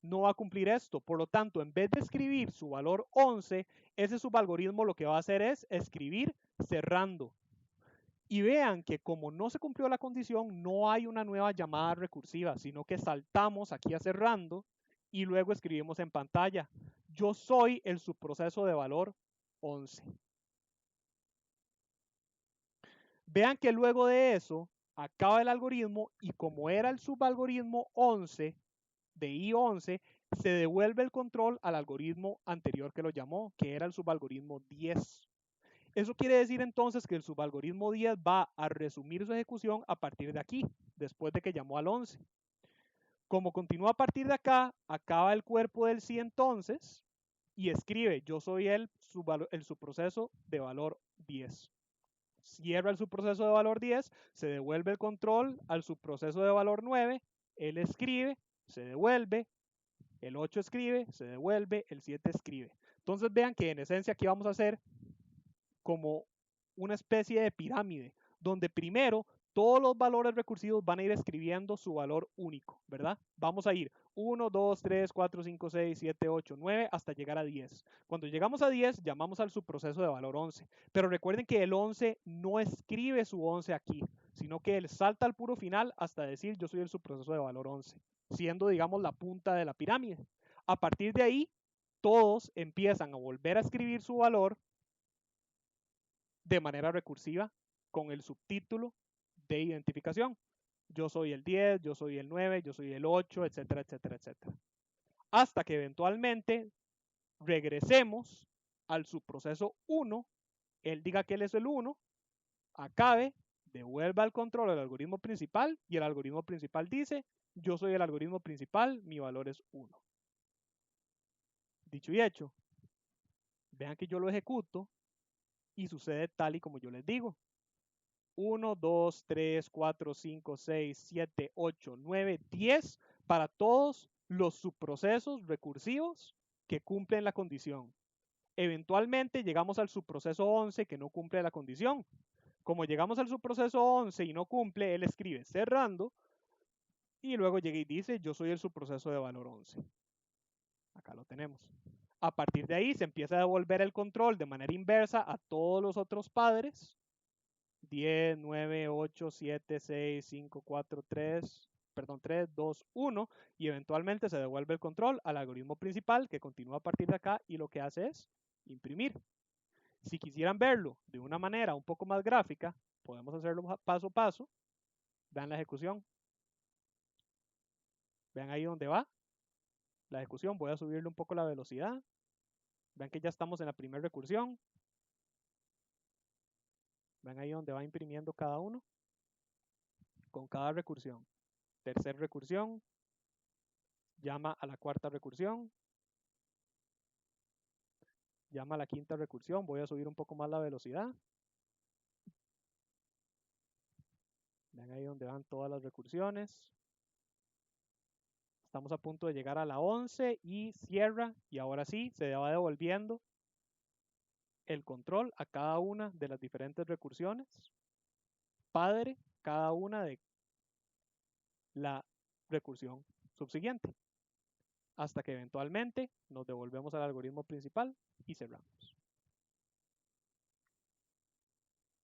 no va a cumplir esto. Por lo tanto, en vez de escribir su valor 11, ese subalgoritmo lo que va a hacer es escribir cerrando. Y vean que como no se cumplió la condición, no hay una nueva llamada recursiva, sino que saltamos aquí a cerrando y luego escribimos en pantalla: yo soy el subproceso de valor 11. Vean que luego de eso acaba el algoritmo, y como era el subalgoritmo 11 de I11, se devuelve el control al algoritmo anterior que lo llamó, que era el subalgoritmo 10. Eso quiere decir entonces que el subalgoritmo 10 va a resumir su ejecución a partir de aquí, después de que llamó al 11. Como continúa a partir de acá, acaba el cuerpo del sí entonces y escribe: yo soy el subproceso de valor 10. Cierra el subproceso de valor 10, se devuelve el control al subproceso de valor 9, él escribe, se devuelve, el 8 escribe, se devuelve, el 7 escribe. Entonces vean que en esencia aquí vamos a hacer como una especie de pirámide, donde primero todos los valores recursivos van a ir escribiendo su valor único, ¿verdad? Vamos a ir 1, 2, 3, 4, 5, 6, 7, 8, 9, hasta llegar a 10. Cuando llegamos a 10, llamamos al subproceso de valor 11. Pero recuerden que el 11 no escribe su 11 aquí, sino que él salta al puro final hasta decir: yo soy el subproceso de valor 11, siendo, digamos, la punta de la pirámide. A partir de ahí, todos empiezan a volver a escribir su valor de manera recursiva con el subtítulo de identificación. Yo soy el 10, yo soy el 9, yo soy el 8, etcétera, etcétera, etcétera. Hasta que eventualmente regresemos al subproceso 1, él diga que él es el 1, acabe, devuelva el control al algoritmo principal, y el algoritmo principal dice: yo soy el algoritmo principal, mi valor es 1. Dicho y hecho, vean que yo lo ejecuto y sucede tal y como yo les digo. 1, 2, 3, 4, 5, 6, 7, 8, 9, 10 para todos los subprocesos recursivos que cumplen la condición. Eventualmente llegamos al subproceso 11 que no cumple la condición. Como llegamos al subproceso 11 y no cumple, él escribe cerrando y luego llega y dice: yo soy el subproceso de valor 11. Acá lo tenemos. A partir de ahí se empieza a devolver el control de manera inversa a todos los otros padres: 10, 9, 8, 7, 6, 5, 4, 3, 2, 1, y eventualmente se devuelve el control al algoritmo principal, que continúa a partir de acá y lo que hace es imprimir. Si quisieran verlo de una manera un poco más gráfica, podemos hacerlo paso a paso. Vean la ejecución. Vean ahí donde va la ejecución. Voy a subirle un poco la velocidad. Vean que ya estamos en la primera recursión. Vean ahí donde va imprimiendo cada uno con cada recursión. Tercera recursión, llama a la cuarta recursión, llama a la quinta recursión. Voy a subir un poco más la velocidad. Vean ahí donde van todas las recursiones. Estamos a punto de llegar a la 11 y cierra, y ahora sí se va devolviendo el control a cada una de las diferentes recursiones padre, cada una de la recursión subsiguiente, hasta que eventualmente nos devolvemos al algoritmo principal y cerramos.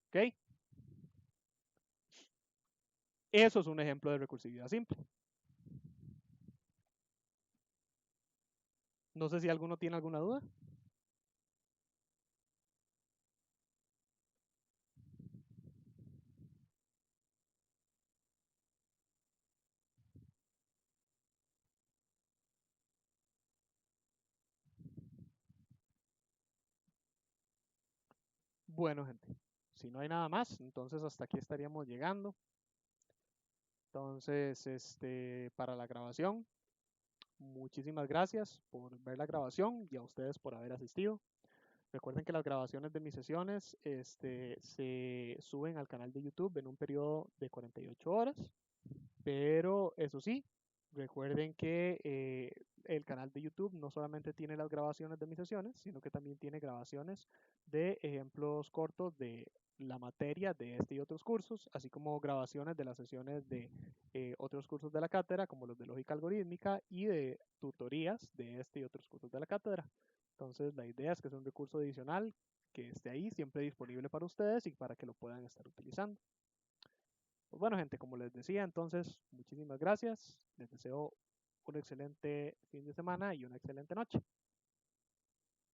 ¿Ok? Eso es un ejemplo de recursividad simple. No sé si alguno tiene alguna duda. Bueno, gente, si no hay nada más, entonces hasta aquí estaríamos llegando. Entonces, para la grabación, muchísimas gracias por ver la grabación y a ustedes por haber asistido. Recuerden que las grabaciones de mis sesiones se suben al canal de YouTube en un periodo de 48 horas, pero eso sí, recuerden que el canal de YouTube no solamente tiene las grabaciones de mis sesiones, sino que también tiene grabaciones de ejemplos cortos de la materia de este y otros cursos, así como grabaciones de las sesiones de otros cursos de la cátedra, como los de lógica algorítmica y de tutorías de este y otros cursos de la cátedra. Entonces, la idea es que es un recurso adicional que esté ahí siempre disponible para ustedes y para que lo puedan estar utilizando. Pues bueno, gente, como les decía, entonces, muchísimas gracias. Les deseo un excelente fin de semana y una excelente noche.